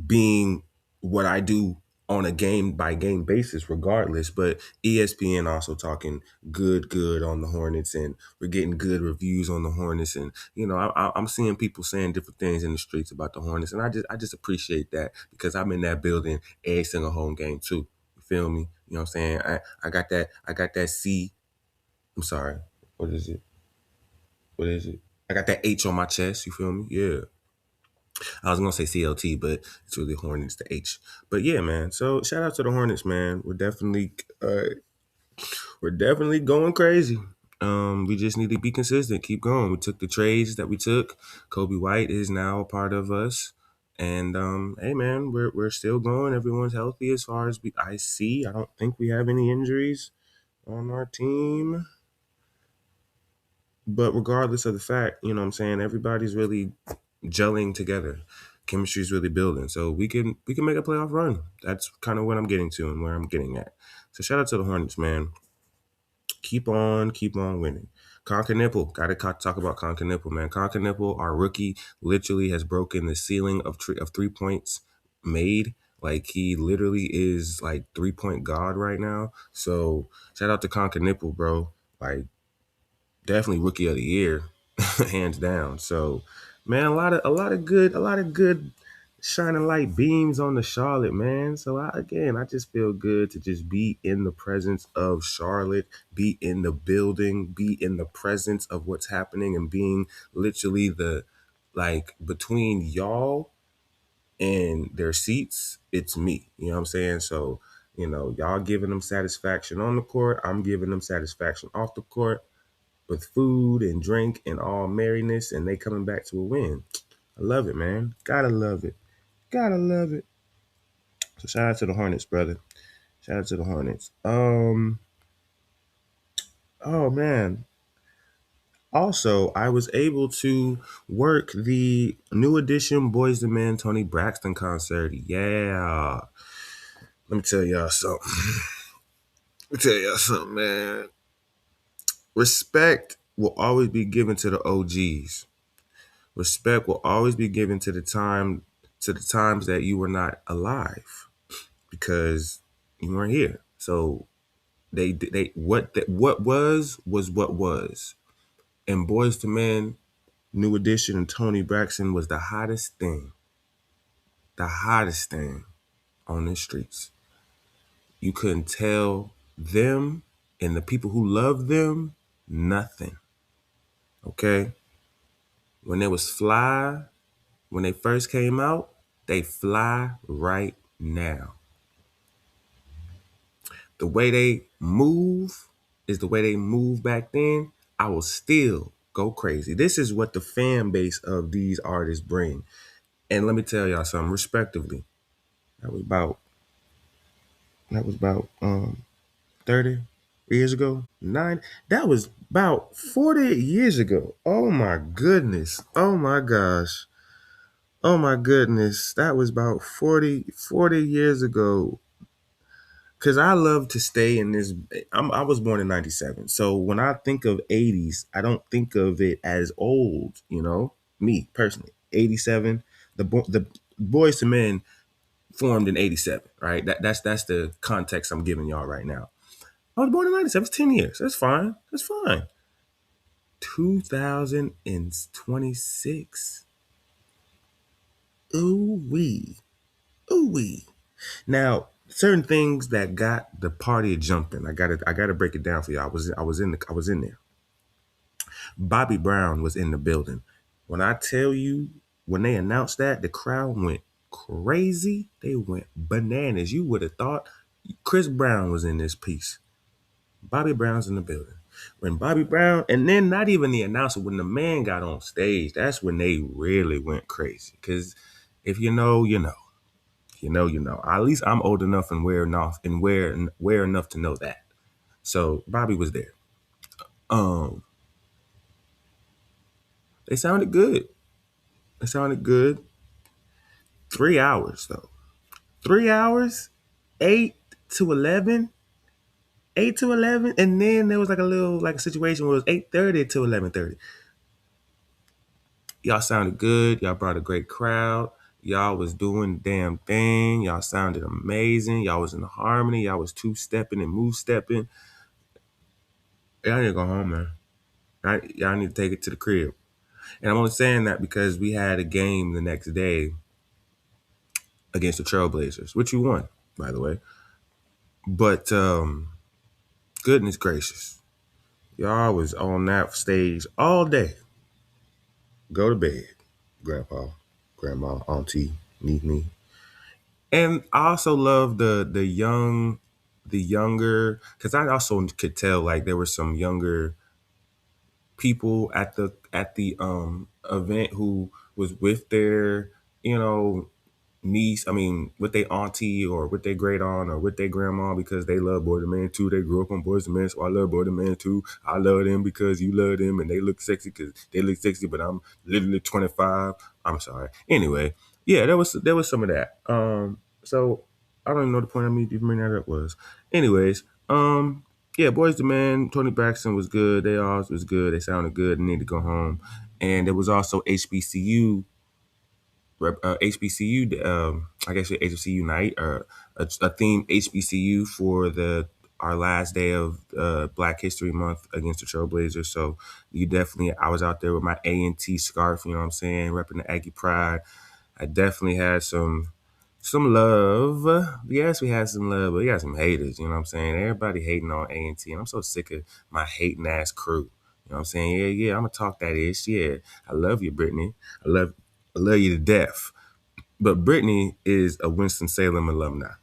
being what I do on a game by game basis regardless. But ESPN also talking good on the Hornets, and we're getting good reviews on the Hornets. And, I'm seeing people saying different things in the streets about the Hornets. And I just appreciate that because I'm in that building every single home game too. You feel me? You know what I'm saying? I got that C. I'm sorry. What is it? I got that H on my chest. You feel me? Yeah. I was gonna say CLT, but it's really Hornets, the H. But yeah, man. So shout out to the Hornets, man. We're definitely going crazy. We just need to be consistent, keep going. We took the trades that we took. Kobe White is now a part of us. And hey man, we're still going. Everyone's healthy as far as I see. I don't think we have any injuries on our team. But regardless of the fact, you know what I'm saying, everybody's really gelling together. Chemistry's really building. So we can make a playoff run. That's kind of what I'm getting to and where I'm getting at. So shout out to the Hornets, man. Keep on winning. Conker Nipple. Gotta talk about Conker Nipple, man. Conker Nipple, our rookie, literally has broken the ceiling of 3 points made. Like, he literally is like 3-point god right now. So shout out to Conker Nipple, bro. Like, definitely rookie of the year, hands down. So Man, a lot of good shining light beams on the Charlotte, man. So I just feel good to just be in the presence of Charlotte, be in the building, be in the presence of what's happening, and being literally the like between y'all and their seats, it's me. You know what I'm saying? So, y'all giving them satisfaction on the court, I'm giving them satisfaction off the court with food and drink and all merriness, and they coming back to a win. I love it, man. Gotta love it. Gotta love it. So shout out to the Hornets, brother. Shout out to the Hornets. Oh man. Also, I was able to work the new edition Boyz II Men Toni Braxton concert. Yeah. Let me tell y'all something. Man. Respect will always be given to the OGs. Respect will always be given to the times that you were not alive because you weren't here. So what was what was. And Boyz II Men, New Edition, and Toni Braxton was the hottest thing on the streets. You couldn't tell them and the people who loved them nothing. Okay? When they was fly, when they first came out, they fly right now. The way they move is the way they moved back then. I will still go crazy. This is what the fan base of these artists bring. And let me tell y'all something, respectively. That was about 30 years ago. That was about 40 years ago. Oh my goodness. Oh my gosh. Oh my goodness. That was about 40 years ago. Cause I love to stay in this. I was born in '97, so when I think of '80s, I don't think of it as old. Me personally, '87. The Boyz II Men formed in '87, right? That's the context I'm giving y'all right now. I was born in '97. It's 10 years. That's fine. That's fine. 2026. Ooh wee, ooh wee. Now, certain things that got the party jumping. I gotta break it down for you. I was in there. Bobby Brown was in the building. When I tell you, when they announced that, the crowd went crazy. They went bananas. You would have thought Chris Brown was in this piece. Bobby Brown's in the building. When Bobby Brown, and then not even the announcer, when the man got on stage, that's when they really went crazy. Because if you know, you know. You know. At least I'm old enough and aware enough to know that. So Bobby was there. They sounded good. They sounded good. 3 hours though. 3 hours, 8 to 11, 8 to 11, and then there was like a little like a situation where it was 8:30 to 11:30. Y'all sounded good. Y'all brought a great crowd. Y'all was doing the damn thing. Y'all sounded amazing. Y'all was in harmony. Y'all was two-stepping and move-stepping. Y'all need to go home, man. Y'all need to take it to the crib. And I'm only saying that because we had a game the next day against the Trailblazers, which you won, by the way. But goodness gracious, y'all was on that stage all day. Go to bed, grandpa, grandma, auntie, me. And I also love the younger, because I also could tell like there were some younger people at the event who was with their niece, with their auntie or with their great aunt or with their grandma because they love Boyz II Men too. They grew up on Boyz II Men, so I love Boyz II Men too. I love them because you love them and they look sexy because they look sexy, but I'm literally 25. I'm sorry. Anyway, yeah, there was some of that. So I don't even know the point of me even bringing that up was. Anyways, yeah, Boyz II Men, Toni Braxton was good. They all was good. They sounded good. They need to go home. And there was also HBCU, I guess HBCU night or a theme HBCU for the our last day of Black History Month against the Trailblazers. So I was out there with my A&T scarf, you know what I'm saying, repping the Aggie Pride. I definitely had some love. Yes, we had some love, but we got some haters, you know what I'm saying? Everybody hating on A&T, and I'm so sick of my hating ass crew. You know what I'm saying? Yeah, I'm gonna talk that ish. Yeah. I love you, Brittany. I love you to death. But Brittany is a Winston-Salem alumni.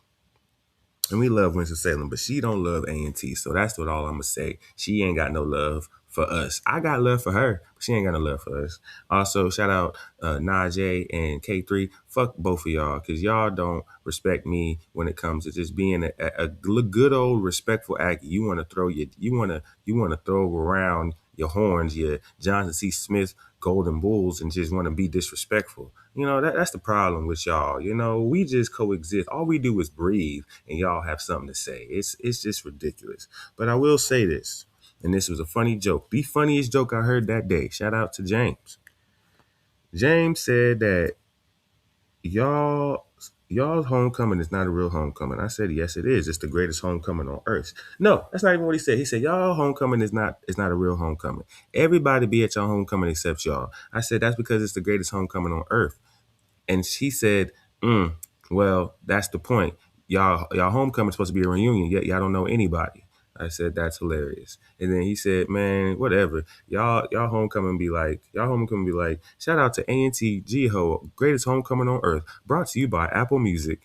And we love Winston-Salem, but she don't love A&T. So that's what all I'm going to say. She ain't got no love for us. I got love for her, but she ain't got no love for us. Also, shout out Najee and K3. Fuck both of y'all, because y'all don't respect me when it comes to just being a good old respectful act. You want to throw around your horns, your Johnson C. Smith Golden Bulls, and just want to be disrespectful. That's the problem with y'all. We just coexist. All we do is breathe, and y'all have something to say. It's just ridiculous. But I will say this, and this was a funny joke. The funniest joke I heard that day. Shout out to James. James said that y'all's homecoming is not a real homecoming. I said, yes, it is. It's the greatest homecoming on earth. No, that's not even what he said. He said, y'all homecoming is not a real homecoming. Everybody be at your homecoming except y'all. I said, that's because it's the greatest homecoming on earth. And she said, well, that's the point. Y'all homecoming is supposed to be a reunion, yet y'all don't know anybody. I said, that's hilarious. And then he said, man, whatever. Y'all homecoming be like, shout out to A&T G-Ho, greatest homecoming on earth, brought to you by Apple Music.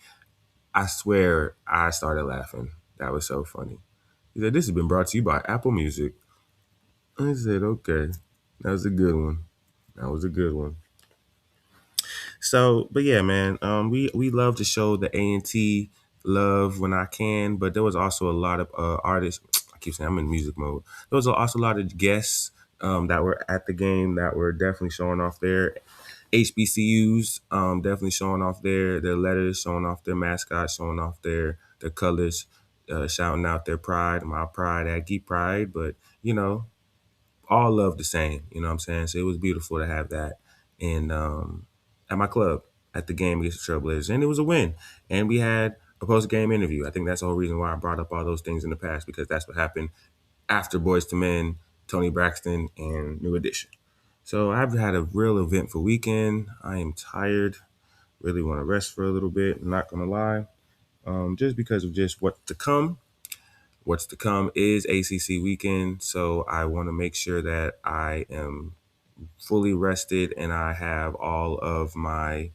I swear I started laughing. That was so funny. He said, this has been brought to you by Apple Music. I said, okay. That was a good one. So, but yeah, man, we love to show the A&T love when I can, but there was also a lot of artists. I keep saying I'm in music mode. There was also a lot of guests that were at the game that were definitely showing off their HBCUs, definitely showing off their letters, showing off their mascots, showing off their colors, shouting out their pride, my pride, Aggie pride, but all love the same. You know what I'm saying? So it was beautiful to have that. And at my club at the game against the Trailblazers. And it was a win. And we had a post-game interview. I think that's the whole reason why I brought up all those things in the past, because that's what happened after Boyz II Men, Toni Braxton, and New Edition. So I've had a real eventful weekend. I am tired. Really want to rest for a little bit. I'm not going to lie. Just because of just what's to come. What's to come is ACC weekend. So I want to make sure that I am fully rested and I have all of my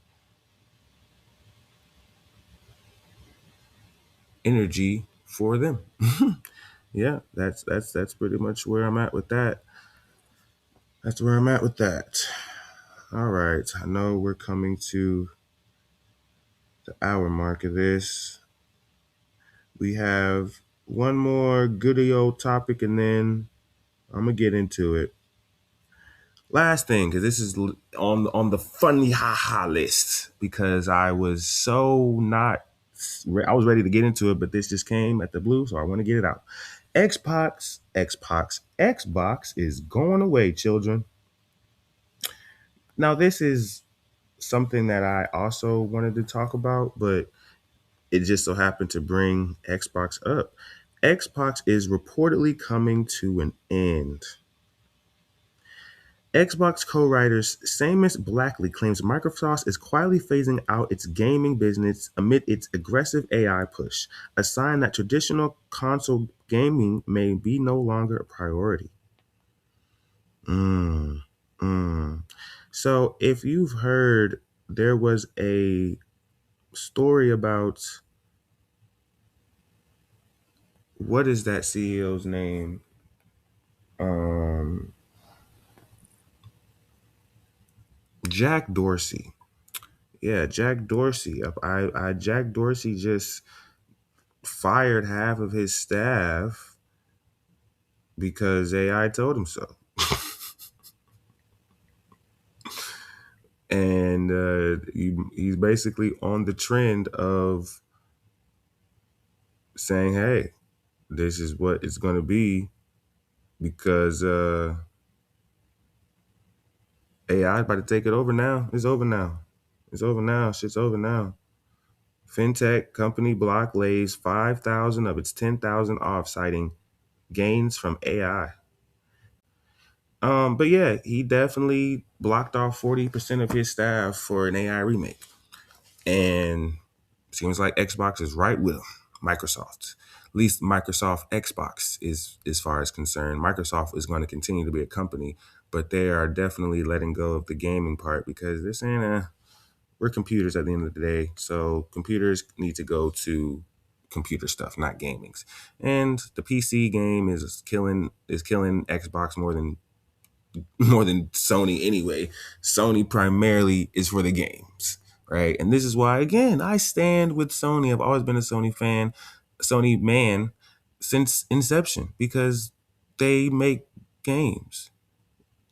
energy for them. Yeah, that's pretty much where I'm at with that. That's where I'm at with that. All right. I know we're coming to the hour mark of this. We have one more goody old topic and then I'm going to get into it. Last thing, because this is on the funny haha list, because I was ready to get into it, but this just came at the blue, so I want to get it out. Xbox is going away, children. Now, this is something that I also wanted to talk about, but it just so happened to bring Xbox up. Xbox is reportedly coming to an end. Xbox co-writer Seamus Blackley claims Microsoft is quietly phasing out its gaming business amid its aggressive AI push, a sign that traditional console gaming may be no longer a priority. So if you've heard, there was a story about, what is that CEO's name? Jack Dorsey. Yeah, Jack Dorsey. Jack Dorsey just fired half of his staff because AI told him so. And he's basically on the trend of saying, hey, this is what it's going to be because AI is about to take it over now. It's over now. Shit's over now. Fintech company block lays 5,000 of its 10,000 off, citing gains from AI. But yeah, he definitely blocked off 40% of his staff for an AI remake. And seems like Xbox is right with him. Microsoft. At least Microsoft Xbox is, as far as concerned. Microsoft is going to continue to be a company, but they are definitely letting go of the gaming part because they're saying, we're computers at the end of the day. So computers need to go to computer stuff, not gamings. And the PC game is killing Xbox more than Sony anyway. Sony primarily is for the games, right? And this is why, again, I stand with Sony. I've always been a Sony fan, Sony man since inception because they make games.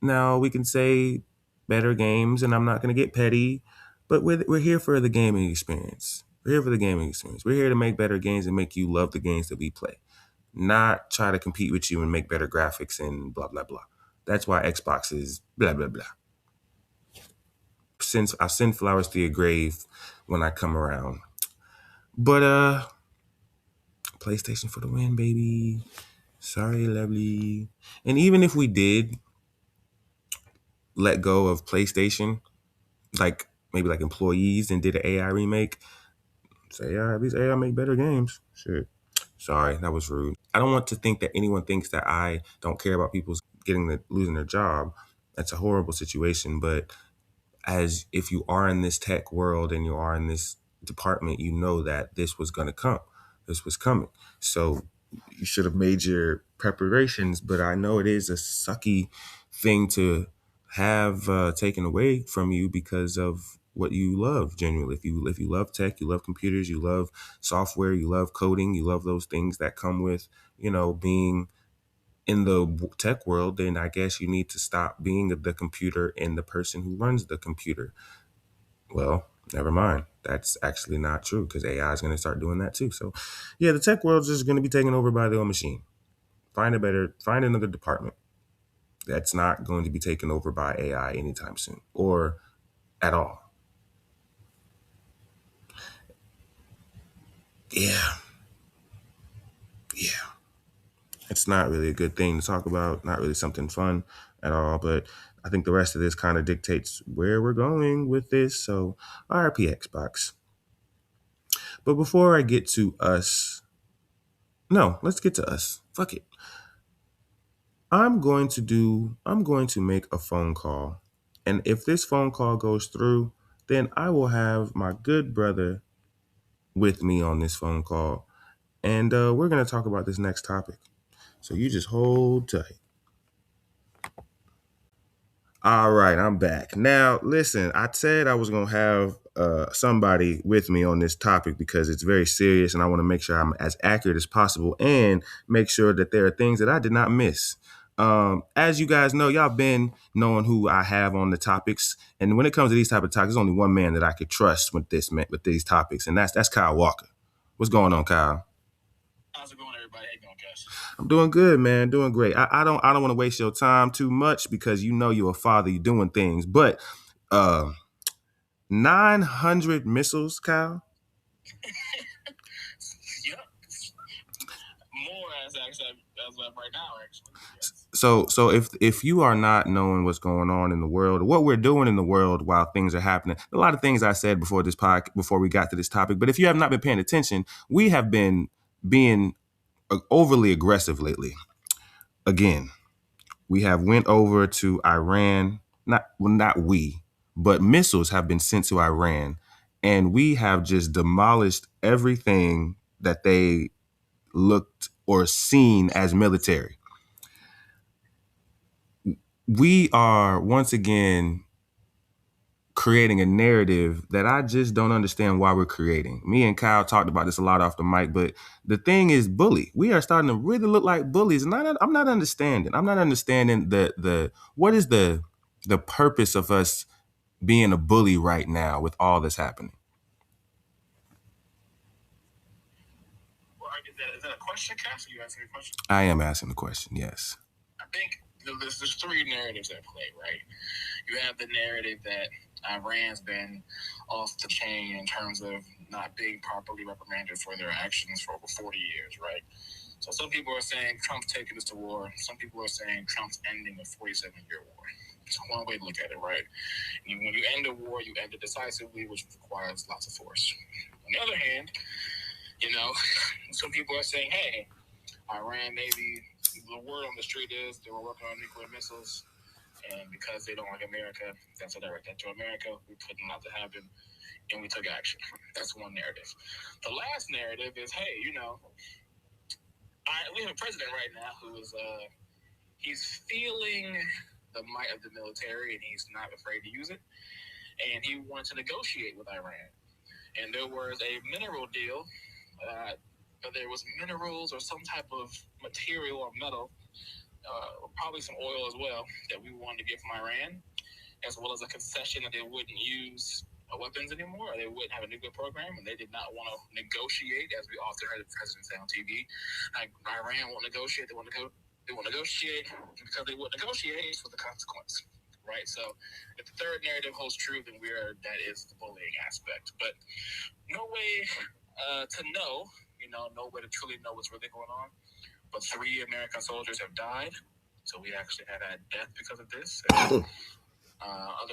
Now we can say better games, and I'm not going to get petty, but we're here for the gaming experience. We're here for the gaming experience. We're here to make better games and make you love the games that we play, not try to compete with you and make better graphics and blah, blah, blah. That's why Xbox is blah, blah, blah. Since I send flowers to your grave when I come around. But PlayStation for the win, baby. Sorry, lovely. And even if we did let go of PlayStation, like maybe like employees and did an AI remake, say, yeah, at least AI make better games. Shit. Sorry, that was rude. I don't want to think that anyone thinks that I don't care about people losing their job. That's a horrible situation. But as if you are in this tech world and you are in this department, you know that this was going to come. This was coming. So you should have made your preparations. But I know it is a sucky thing to have taken away from you because of what you love genuinely. If you love tech, you love computers, you love software, you love coding, you love those things that come with, being in the tech world, then I guess you need to stop being the computer and the person who runs the computer. Well, never mind. That's actually not true because AI is going to start doing that too. So, yeah, the tech world is just going to be taken over by the old machine. Find another department that's not going to be taken over by AI anytime soon or at all. Yeah. Yeah. It's not really a good thing to talk about, not really something fun at all. But I think the rest of this kind of dictates where we're going with this. So, RIP Xbox. But before I get to us, no, let's get to us. Fuck it. I'm going to make a phone call. And if this phone call goes through, then I will have my good brother with me on this phone call. And we're going to talk about this next topic. So you just hold tight. All right, I'm back. Now, listen, I said I was going to have somebody with me on this topic because it's very serious and I want to make sure I'm as accurate as possible and make sure that there are things that I did not miss. As you guys know, y'all been knowing who I have on the topics. And when it comes to these type of topics, there's only one man that I could trust with these topics, and that's Kyle Walker. What's going on, Kyle? How's it going, everybody? How you doing, guys? I'm doing good, man. Doing great. I don't want to waste your time too much because you're a father, you're doing things. But 900 missiles, Kyle. Yep. More as of right now, actually. Yes. So if you are not knowing what's going on in the world, what we're doing in the world while things are happening, a lot of things I said before we got to this topic. But if you have not been paying attention, we have been being overly aggressive lately. Again, we have went over to Iran. Not we, but missiles have been sent to Iran, and we have just demolished everything that they looked or seen as military. We are once again creating a narrative that I just don't understand why we're creating. Me and Kyle talked about this a lot off the mic, but the thing is bully. We are starting to really look like bullies. And I'm not understanding. I'm not understanding the what is the purpose of us being a bully right now with all this happening. Well, is that a question, Cass? Are you asking a question? I am asking the question, yes. I think there's three narratives at play, right? You have the narrative that Iran's been off the chain in terms of not being properly reprimanded for their actions for over 40 years, right? So some people are saying Trump's taking us to war. Some people are saying Trump's ending a 47-year war. It's one way to look at it, right? And when you end a war, you end it decisively, which requires lots of force. On the other hand, some people are saying, hey, Iran, maybe the word on the street is they were working on nuclear missiles, and because they don't like America, that's a direct attack to America. We put them not to happen, and we took action. That's one narrative. The last narrative is, hey, we have a president right now who is he's feeling the might of the military, and he's not afraid to use it. And he wanted to negotiate with Iran. And there was a mineral deal, there was minerals or some type of material or metal, probably some oil as well, that we wanted to get from Iran, as well as a concession that they wouldn't use weapons anymore, or they wouldn't have a nuclear program, and they did not want to negotiate, as we often heard the president say on TV. Iran won't negotiate. They want to negotiate because they won't negotiate for the consequence, right? So if the third narrative holds true, then that is the bullying aspect. But no way to know, no way to truly know what's really going on. But 3 American soldiers have died, so we actually have had death because of this. Other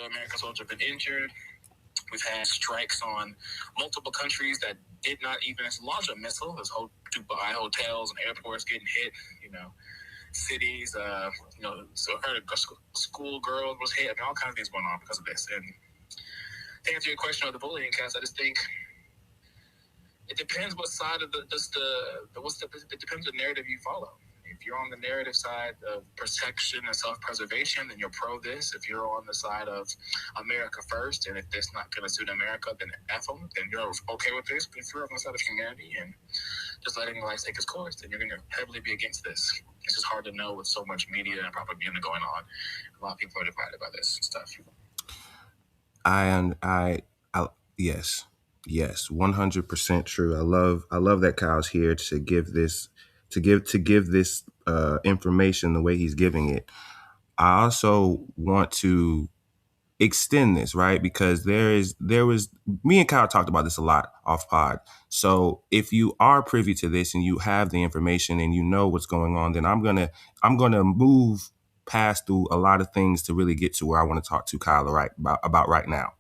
American soldiers have been injured. We've had strikes on multiple countries that did not even launch a missile. There's whole Dubai hotels and airports getting hit, cities, so I heard a school girl was hit. I mean, all kinds of things going on because of this. And to answer your question of the bullying cast, I just think it depends what side of it depends the narrative you follow. If you're on the narrative side of protection and self-preservation, then you're pro this. If you're on the side of America first, and if this not going to suit America, then F them, then you're okay with this. But if you're on the side of humanity and just letting life take its course, then you're going to heavily be against this. It's just hard to know with so much media and propaganda going on. A lot of people are divided by this stuff. Yes, 100% true. I love that Kyle's here to give this information the way he's giving it. I also want to extend this, right? Because there was me and Kyle talked about this a lot off pod. So if you are privy to this and you have the information and you know what's going on, then I'm gonna move past through a lot of things to really get to where I want to talk to Kyle about right now.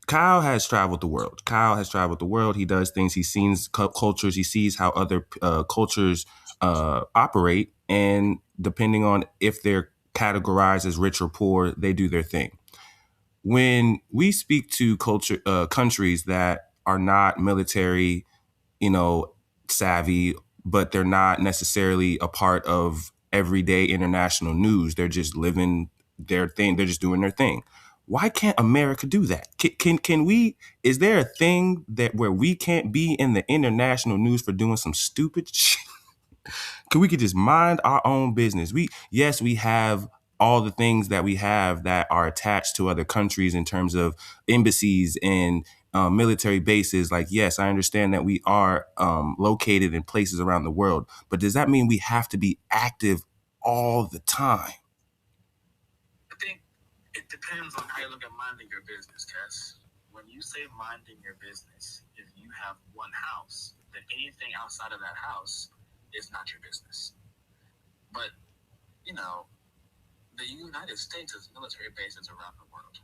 Kyle has traveled the world. He does things. He sees cultures. He sees how other cultures operate. And depending on if they're categorized as rich or poor, they do their thing. When we speak to countries that are not military, savvy, but they're not necessarily a part of everyday international news, they're just living their thing. They're just doing their thing. Why can't America do that? Can we? Is there a thing where we can't be in the international news for doing some stupid shit? We could just mind our own business. We have all the things that we have that are attached to other countries in terms of embassies and military bases. Like, yes, I understand that we are located in places around the world, but does that mean we have to be active all the time? I think it depends on how you look at minding your business, Cass. When you say minding your business, if you have one house, then anything outside of that house is not your business. But, the United States has military bases around the world.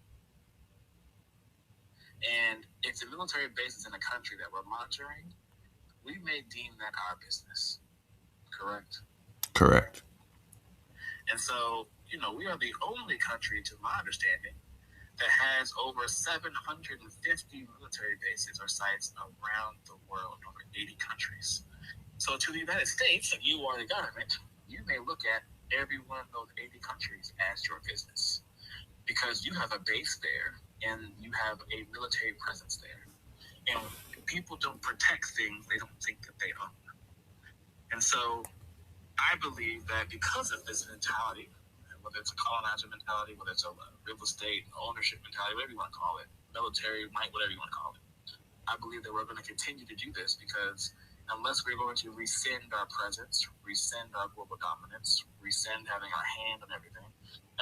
And if the military base is in a country that we're monitoring, we may deem that our business. Correct? Correct. And so, we are the only country, to my understanding, that has over 750 military bases or sites around the world, over 80 countries. So to the United States, if you are the government, you may look at every one of those 80 countries as your business because you have a base there and you have a military presence there. And people don't protect things they don't think that they own. And so I believe that because of this mentality, whether it's a colonizer mentality, whether it's a real estate ownership mentality, whatever you want to call it, military might, whatever you want to call it, I believe that we're going to continue to do this because unless we're going to rescind our presence, rescind our global dominance, rescind having our hand on everything,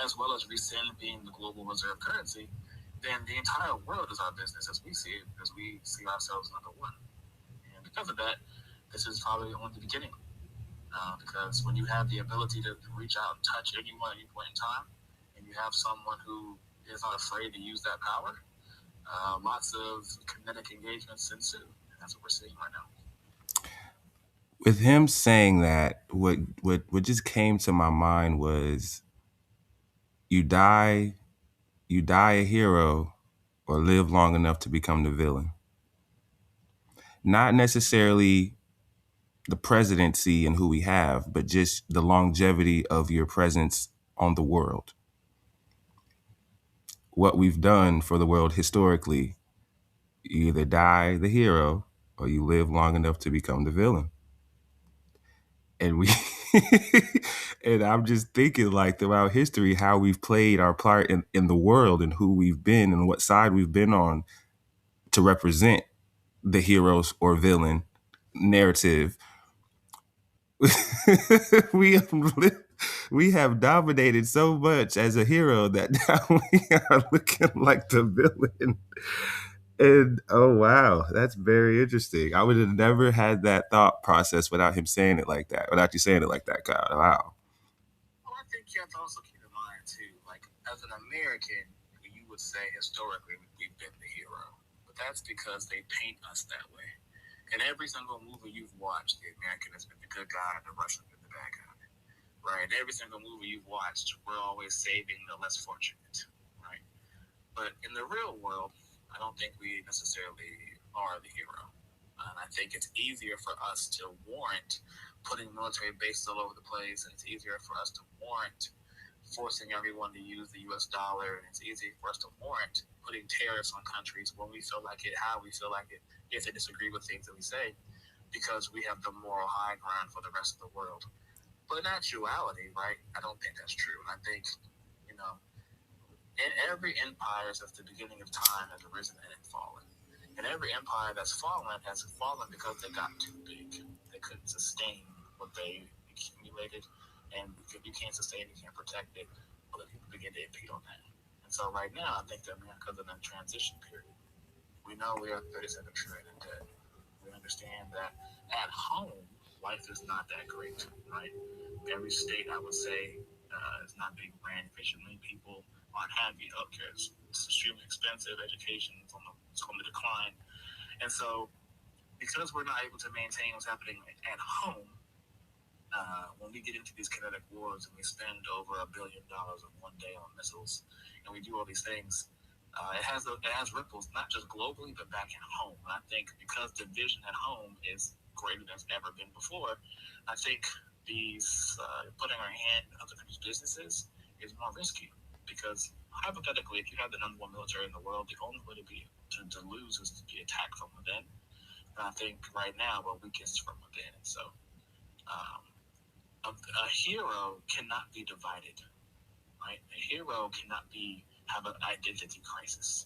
as well as rescind being the global reserve currency, then the entire world is our business as we see it, because we see ourselves number one. And because of that, this is probably only the beginning. Because when you have the ability to reach out and touch anyone at any point in time, and you have someone who is not afraid to use that power, lots of kinetic engagements ensue. And that's what we're seeing right now. With him saying that, what just came to my mind was, you die a hero or live long enough to become the villain. Not necessarily the presidency and who we have, but just the longevity of your presence on the world. What we've done for the world historically, you either die the hero or you live long enough to become the villain. And we and I'm just thinking, like, throughout history, how we've played our part in the world and who we've been and what side we've been on to represent the heroes or villain narrative. we have dominated so much as a hero that now we are looking like the villain. And oh wow, that's very interesting. I would have never had that thought process without him saying it like that. Without you saying it like that, Kyle. Wow. Well, I think you have to also keep in mind too, like as an American, you would say historically we've been the hero, but that's because they paint us that way. In every single movie you've watched, the American has been the good guy and the Russian has been the bad guy, right? In every single movie you've watched, we're always saving the less fortunate, right? But in the real world, I don't think we necessarily are the hero. And I think it's easier for us to warrant putting military bases all over the place, and it's easier for us to warrant forcing everyone to use the US dollar, and it's easy for us to warrant putting tariffs on countries when we feel like it, how we feel like it, if they disagree with things that we say, because we have the moral high ground for the rest of the world. But in actuality, right, I don't think that's true. And I think, you know, in every empire since the beginning of time has arisen and fallen. And every empire that's fallen has fallen because they got too big. They couldn't sustain what they accumulated. And if you can't sustain it, you can't protect it, other people begin to impede on that. And so right now, I think that America's in a transition period. We know we are 37 trillion in debt. We understand that at home, life is not that great, right? Every state, I would say, is not being ran efficiently. People aren't happy. Healthcare is extremely expensive. Education is on the decline. And so, because we're not able to maintain what's happening at home, when we get into these kinetic wars and we spend over $1 billion in one day on missiles, and we do all these things, it has ripples not just globally but back at home. And I think because division at home is greater than it's ever been before, I think these putting our hand in other people's businesses is more risky, because hypothetically, if you have the number one military in the world, the only way to lose is to be attacked from within. And I think right now we're weakest from within. And so a hero cannot be divided, right? A hero cannot have an identity crisis,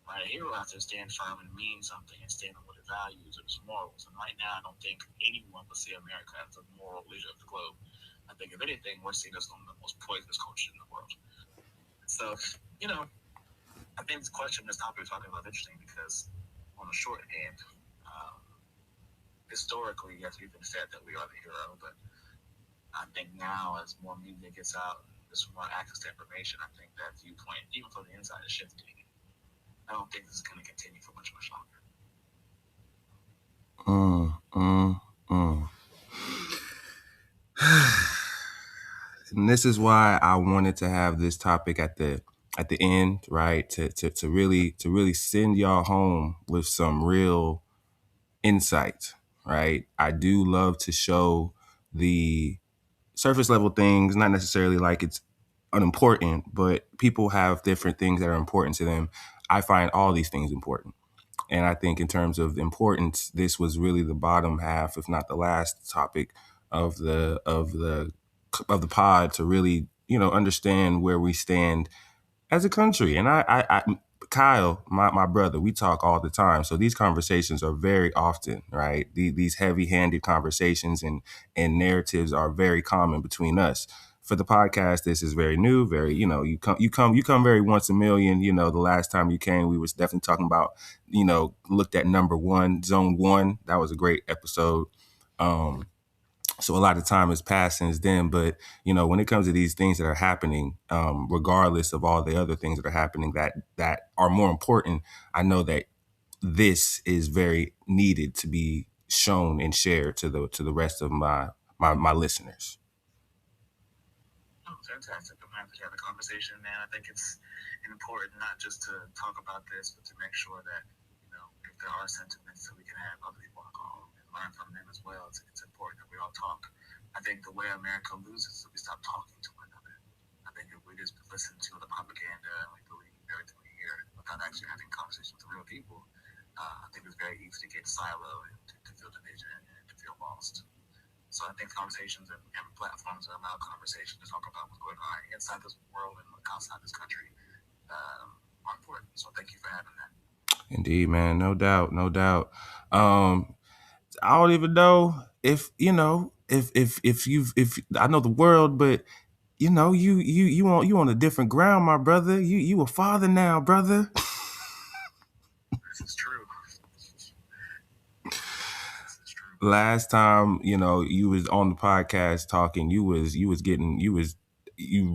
right? A hero has to stand firm and mean something and stand on what it values and its morals. And right now, I don't think anyone would see America as a moral leader of the globe. I think, if anything, we're seen as one of the most poisonous cultures in the world. So, you know, I think this question, this topic we're talking about is interesting because, on the short hand, historically, yes, we've been said that we are the hero, but I think now, as more media gets out, there's more access to information, I think that viewpoint, even from the inside, is shifting. I don't think this is going to continue for much, much longer. And this is why I wanted to have this topic at the end, right? To really send y'all home with some real insight, right? I do love to show the surface level things, not necessarily like it's unimportant, but people have different things that are important to them. I find all these things important. And I think in terms of importance, this was really the bottom half, if not the last topic of the pod, to really, understand where we stand as a country. And I Kyle, my brother, we talk all the time. So these conversations are very often, right? These heavy-handed conversations and narratives are very common between us for the podcast, this is very new, very, you come very once a million. The last time you came, we was definitely talking about, looked at number one, zone one. That was a great episode. So a lot of time has passed since then, but when it comes to these things that are happening, regardless of all the other things that are happening that are more important, I know that this is very needed to be shown and shared to the rest of my listeners. Oh, fantastic. I'm happy to have a conversation, man. I think it's important not just to talk about this, but to make sure that, if there are sentiments that we can have other people on call and learn from them as well, it's important that we all talk. I think the way America loses is that we stop talking to one another. I think if we just listen to the propaganda and we believe everything we hear without actually having conversations with real people, I think it's very easy to get siloed and to feel division and to feel lost. So I think conversations and platforms that allow conversation to talk about what's going on inside this world and outside this country are important. So thank you for having that. Indeed, man. No doubt. No doubt. I don't even know if I know the world, but you on a different ground, my brother. You a father now, brother. This is true. Last time, you was on the podcast talking, you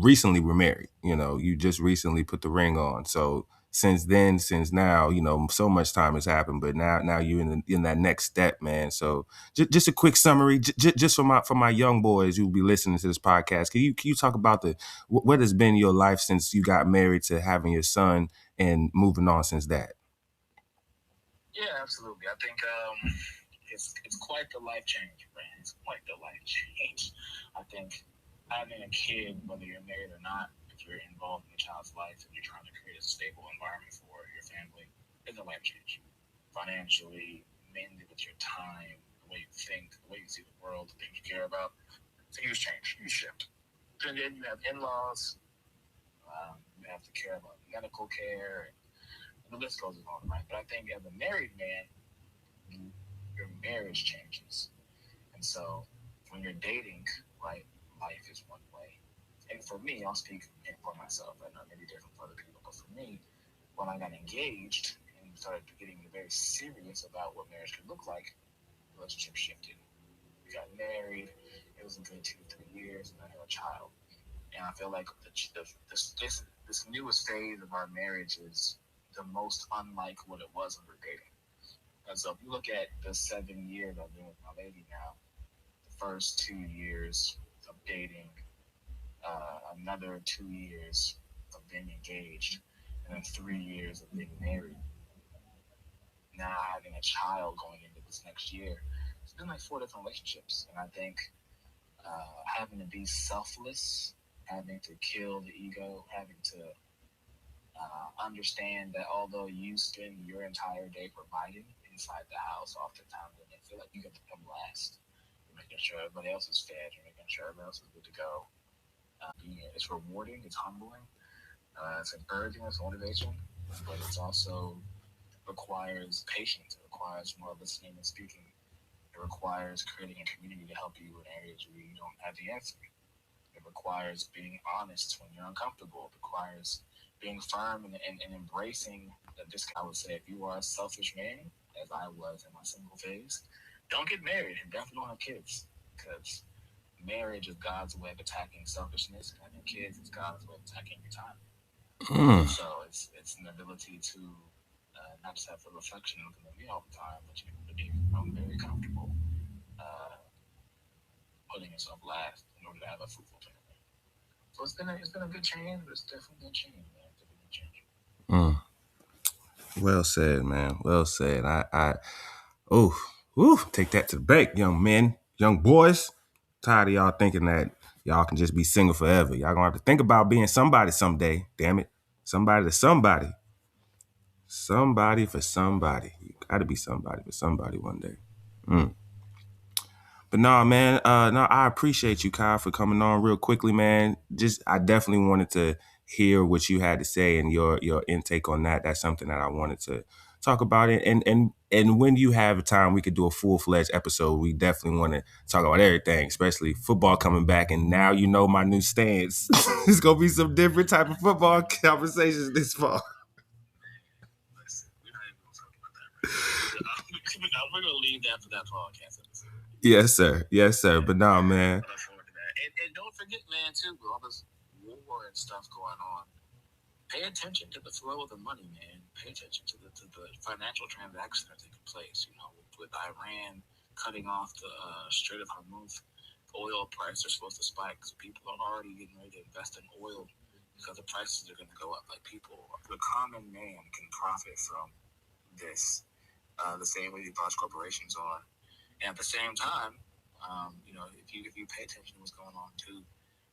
recently were married. You just recently put the ring on. So since now, so much time has happened, but now you're in that next step, man. So just a quick summary, just for my young boys who will be listening to this podcast. Can you talk about what has been your life since you got married to having your son and moving on since that? Yeah, absolutely. I think it's quite the life change, man. It's quite the life change. I think having a kid, whether you're married or not, if you're involved in the child's life and you're trying to create a stable environment for your family, it's a life change. Financially, mainly with your time, the way you think, the way you see the world, the things you care about. It's a huge change, huge shift. And then you have in-laws. You have to care about medical care. And the list goes on, right? But I think as a married man, your marriage changes. And so when you're dating, right, life is one way. And for me, I'll speak for myself. I know maybe different for other people, but for me, when I got engaged and started getting very serious about what marriage could look like, the relationship shifted. We got married. It was a good 2 to 3 years, and I had a child. And I feel like this newest phase of our marriage is the most unlike what it was when we were dating. And so if you look at the 7 years I've been with my lady now, the first 2 years of dating, another 2 years of being engaged, and then 3 years of being married. Now having a child going into this next year, it's been like 4 different relationships. And I think having to be selfless, having to kill the ego, having to understand that although you spend your entire day providing inside the house, oftentimes they feel like you get to come last. You're making sure everybody else is fed. You're making sure everybody else is good to go. It's rewarding. It's humbling. It's encouraging. It's motivation. But it's also requires patience. It requires more listening and speaking. It requires creating a community to help you in areas where you don't have the answer. It requires being honest when you're uncomfortable. It requires being firm and embracing that I would say if you are a selfish man, as I was in my single phase, don't get married and definitely don't have kids, because marriage is God's way of attacking selfishness, and having kids is God's way of attacking your time. So it's an ability to not just have the reflection looking at me all the time, but you to be very comfortable putting yourself last in order to have a fruitful family. So it's been a good change, but it's definitely a change, man. Well said, man. Well said. Take that to the bank, young men, young boys. Tired of y'all thinking that y'all can just be single forever. Y'all gonna have to think about being somebody someday. Damn it. Somebody to somebody. Somebody for somebody. You gotta be somebody for somebody one day. But nah, man, I appreciate you, Kyle, for coming on real quickly, man. I definitely wanted to hear what you had to say and your intake on that. That's something that I wanted talk about it. And when you have time, we could do a full-fledged episode. We definitely want to talk about everything, especially football coming back. And now you know my new stance. It's gonna be some different type of football conversations this fall. Listen, we're not even going to talk about that right now. We're going to leave that for that podcast episode. Yes, sir. Yes, sir. But no, man. I look forward to that. And don't forget, man, too, with all this war and stuff going on, pay attention to the flow of the money, man. Pay attention to the financial transactions that are taking place. You know, with Iran cutting off the Strait of Hormuz, oil prices are supposed to spike because people are already getting ready to invest in oil because the prices are going to go up. Like people, the common man can profit from this the same way these large corporations are. And at the same time, you know, if you pay attention to what's going on too,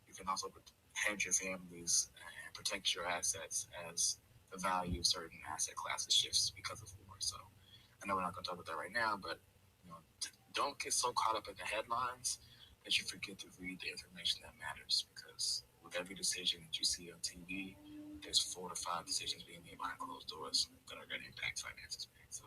you can also hedge your families and protect your assets as the value of certain asset classes shifts because of war. So I know we're not going to talk about that right now, but you know, don't get so caught up in the headlines that you forget to read the information that matters. Because with every decision that you see on TV, there's 4 to 5 decisions being made behind closed doors that are going to impact finances. Man. So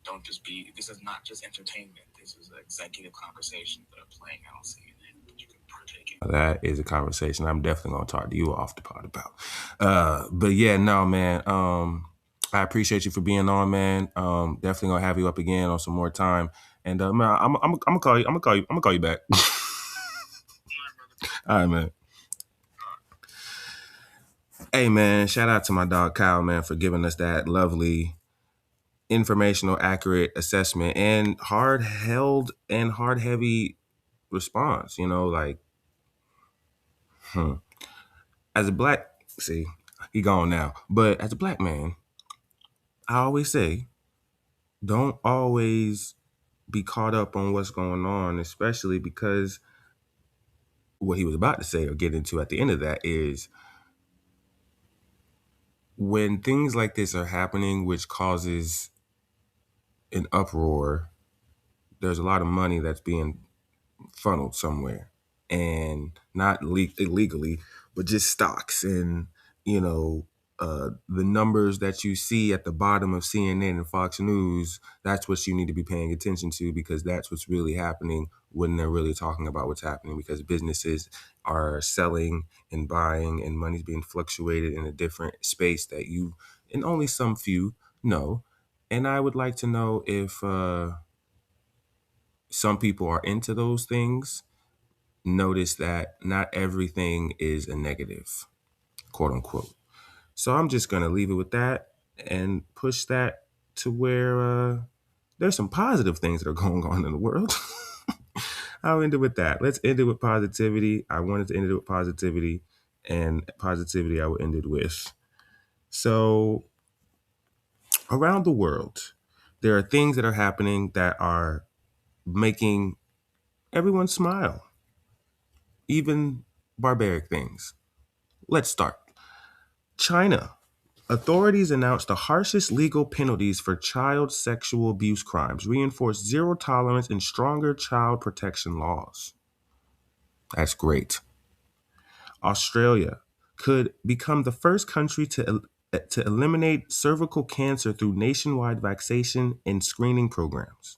don't just be. This is not just entertainment. This is executive conversations that are playing out on CNN that you can partake in. That is a conversation I'm definitely gonna talk to you off the pod about. But yeah, no, man. I appreciate you for being on, man. Definitely gonna have you up again on some more time. And man, I'm gonna call you. I'm gonna call you back. All right, man. Hey, man. Shout out to my dog Kyle, man, for giving us that lovely, informational, accurate assessment and hard-held and hard-heavy response. You know, like, as a black, see, he gone now. But as a black man, I always say, don't always be caught up on what's going on, especially because what he was about to say or get into at the end of that is when things like this are happening, which causes an uproar, there's a lot of money that's being funneled somewhere, and not illegally, but just stocks and, you know, the numbers that you see at the bottom of CNN and Fox News. That's what you need to be paying attention to, because that's what's really happening when they're really talking about what's happening, because businesses are selling and buying and money's being fluctuated in a different space that you and only some few know. And I would like to know if some people are into those things. Notice that not everything is a negative, quote unquote. So I'm just going to leave it with that and push that to where there's some positive things that are going on in the world. I'll end it with that. Let's end it with positivity. I wanted to end it with positivity, and positivity I will end it with. So around the world, there are things that are happening that are making everyone smile, even barbaric things. Let's start. China. Authorities announced the harshest legal penalties for child sexual abuse crimes, reinforced zero tolerance and stronger child protection laws. That's great. Australia could become the first country to eliminate cervical cancer through nationwide vaccination and screening programs.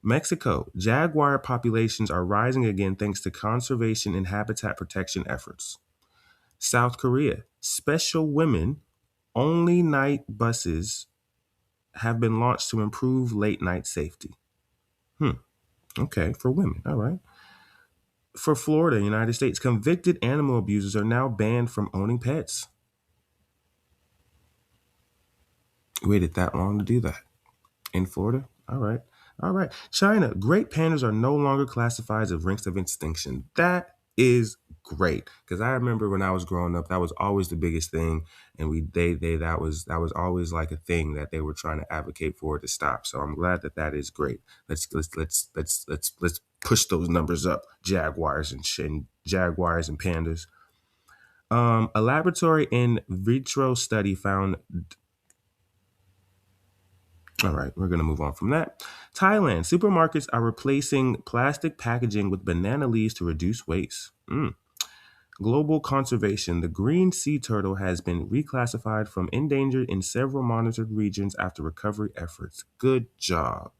Mexico, jaguar populations are rising again thanks to conservation and habitat protection efforts. South Korea, special women only night buses have been launched to improve late night safety. Okay, for women. All right. For Florida, United States, convicted animal abusers are now banned from owning pets. Waited that long to do that. In Florida? All right. All right. China, great pandas are no longer classified as risks of extinction. That is great, because I remember when I was growing up, that was always the biggest thing, and that was always like a thing that they were trying to advocate for to stop. So I'm glad that is great. Let's push those numbers up. Jaguars and pandas. A laboratory in vitro study found. All right, we're going to move on from that. Thailand, supermarkets are replacing plastic packaging with banana leaves to reduce waste. Global conservation. The green sea turtle has been reclassified from endangered in several monitored regions after recovery efforts. Good job.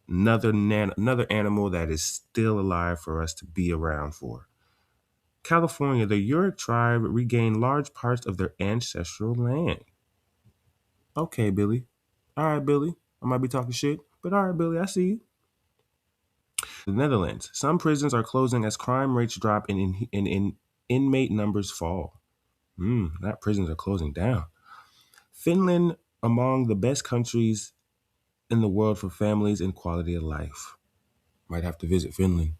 Another animal that is still alive for us to be around for. California, the Yurok tribe regained large parts of their ancestral land. Okay, Billy. All right, Billy. I might be talking shit, but all right, Billy, I see you. The Netherlands. Some prisons are closing as crime rates drop and inmate numbers fall. That prisons are closing down. Finland, among the best countries in the world for families and quality of life. Might have to visit Finland.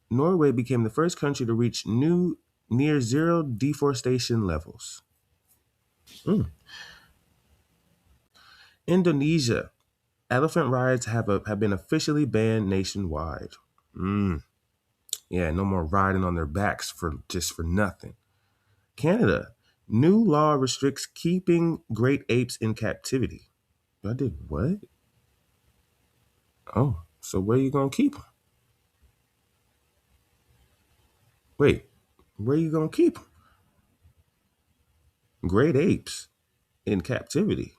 Norway became the first country to reach near zero deforestation levels. Indonesia. Elephant rides have been officially banned nationwide. Yeah, no more riding on their backs for nothing. Canada. New law restricts keeping great apes in captivity. I did what? Oh, so where you gonna keep them? Wait, where you gonna keep them? Great apes in captivity.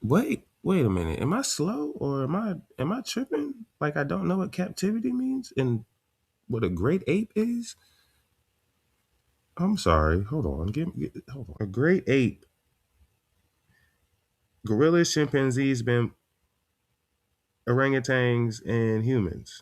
Wait a minute. Am I slow or am I tripping? Like I don't know what captivity means and what a great ape is? I'm sorry. Hold on. Hold on. A great ape. Gorillas, chimpanzees, orangutans, and humans.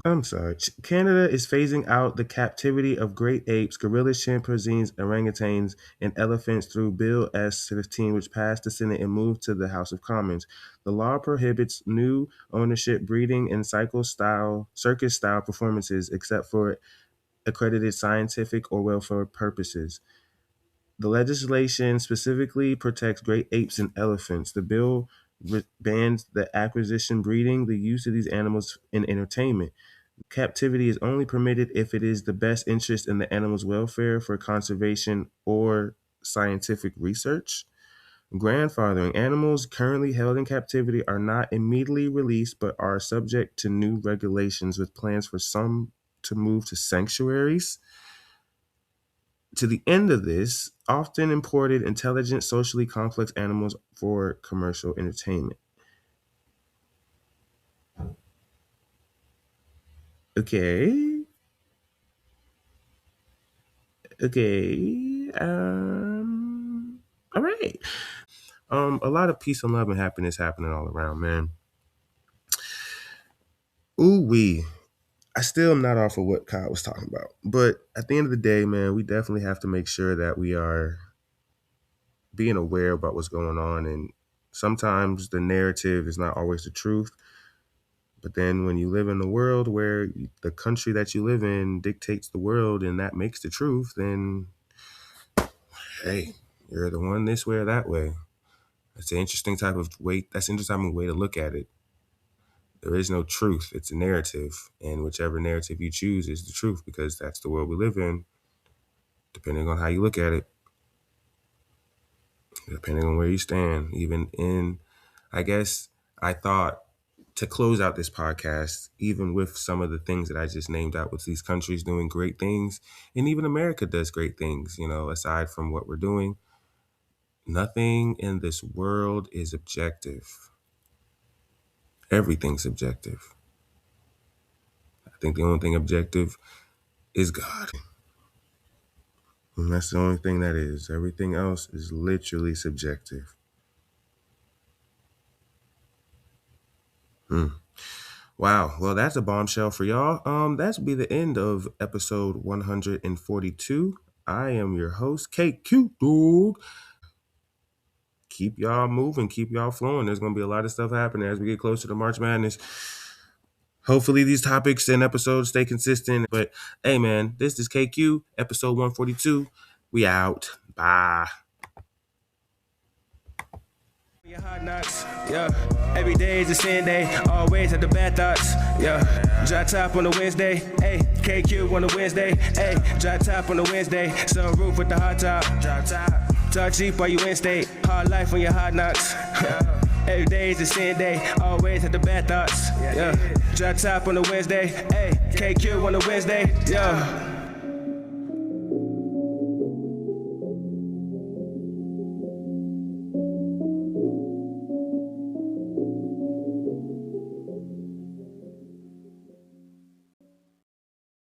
I'm sorry. Canada is phasing out the captivity of great apes, gorillas, chimpanzees, orangutans, and elephants through Bill S-15, which passed the Senate and moved to the House of Commons. The law prohibits new ownership, breeding, and circus-style performances, except for accredited scientific or welfare purposes. The legislation specifically protects great apes and elephants. The bill bans the acquisition, breeding, the use of these animals in entertainment. Captivity is only permitted if it is the best interest in the animal's welfare for conservation or scientific research. Grandfathering. Animals currently held in captivity are not immediately released but are subject to new regulations, with plans for some to move to sanctuaries. To the end of this, often imported intelligent, socially complex animals for commercial entertainment. Okay. All right. A lot of peace and love and happiness happening all around, man. Ooh-wee. I still am not off of what Kyle was talking about. But at the end of the day, man, we definitely have to make sure that we are being aware about what's going on. And sometimes the narrative is not always the truth. But then when you live in a world where the country that you live in dictates the world and that makes the truth, then, hey, you're the one this way or that way. That's an interesting type of way. That's an interesting way to look at it. There is no truth. It's a narrative. And whichever narrative you choose is the truth, because that's the world we live in, depending on how you look at it, depending on where you stand. Even in, I guess, I thought to close out this podcast, even with some of the things that I just named out, with these countries doing great things, and even America does great things, aside from what we're doing, nothing in this world is objective. Everything's subjective. I think the only thing objective is God. And that's the only thing that is. Everything else is literally subjective. Wow. Well, that's a bombshell for y'all. That'll be the end of episode 142. I am your host, KQ Dog. Keep y'all moving, keep y'all flowing. There's going to be a lot of stuff happening as we get closer to March Madness. Hopefully these topics and episodes stay consistent. But hey, man, this is KQ, episode 142. We out. Bye. Your hard knocks, yeah. Every day is a sin day. Always have the bad thoughts, yeah. Drop top on a Wednesday, hey. KQ on a Wednesday, hey. Drop top on a Wednesday. Sunroof with the hot top. Drop top. Talk cheap while you in state. Hard life on your hard knocks. Yeah. Every day is the same day, always had the bad thoughts. Yeah. Drop top on a Wednesday, hey, KQ on a Wednesday, yeah.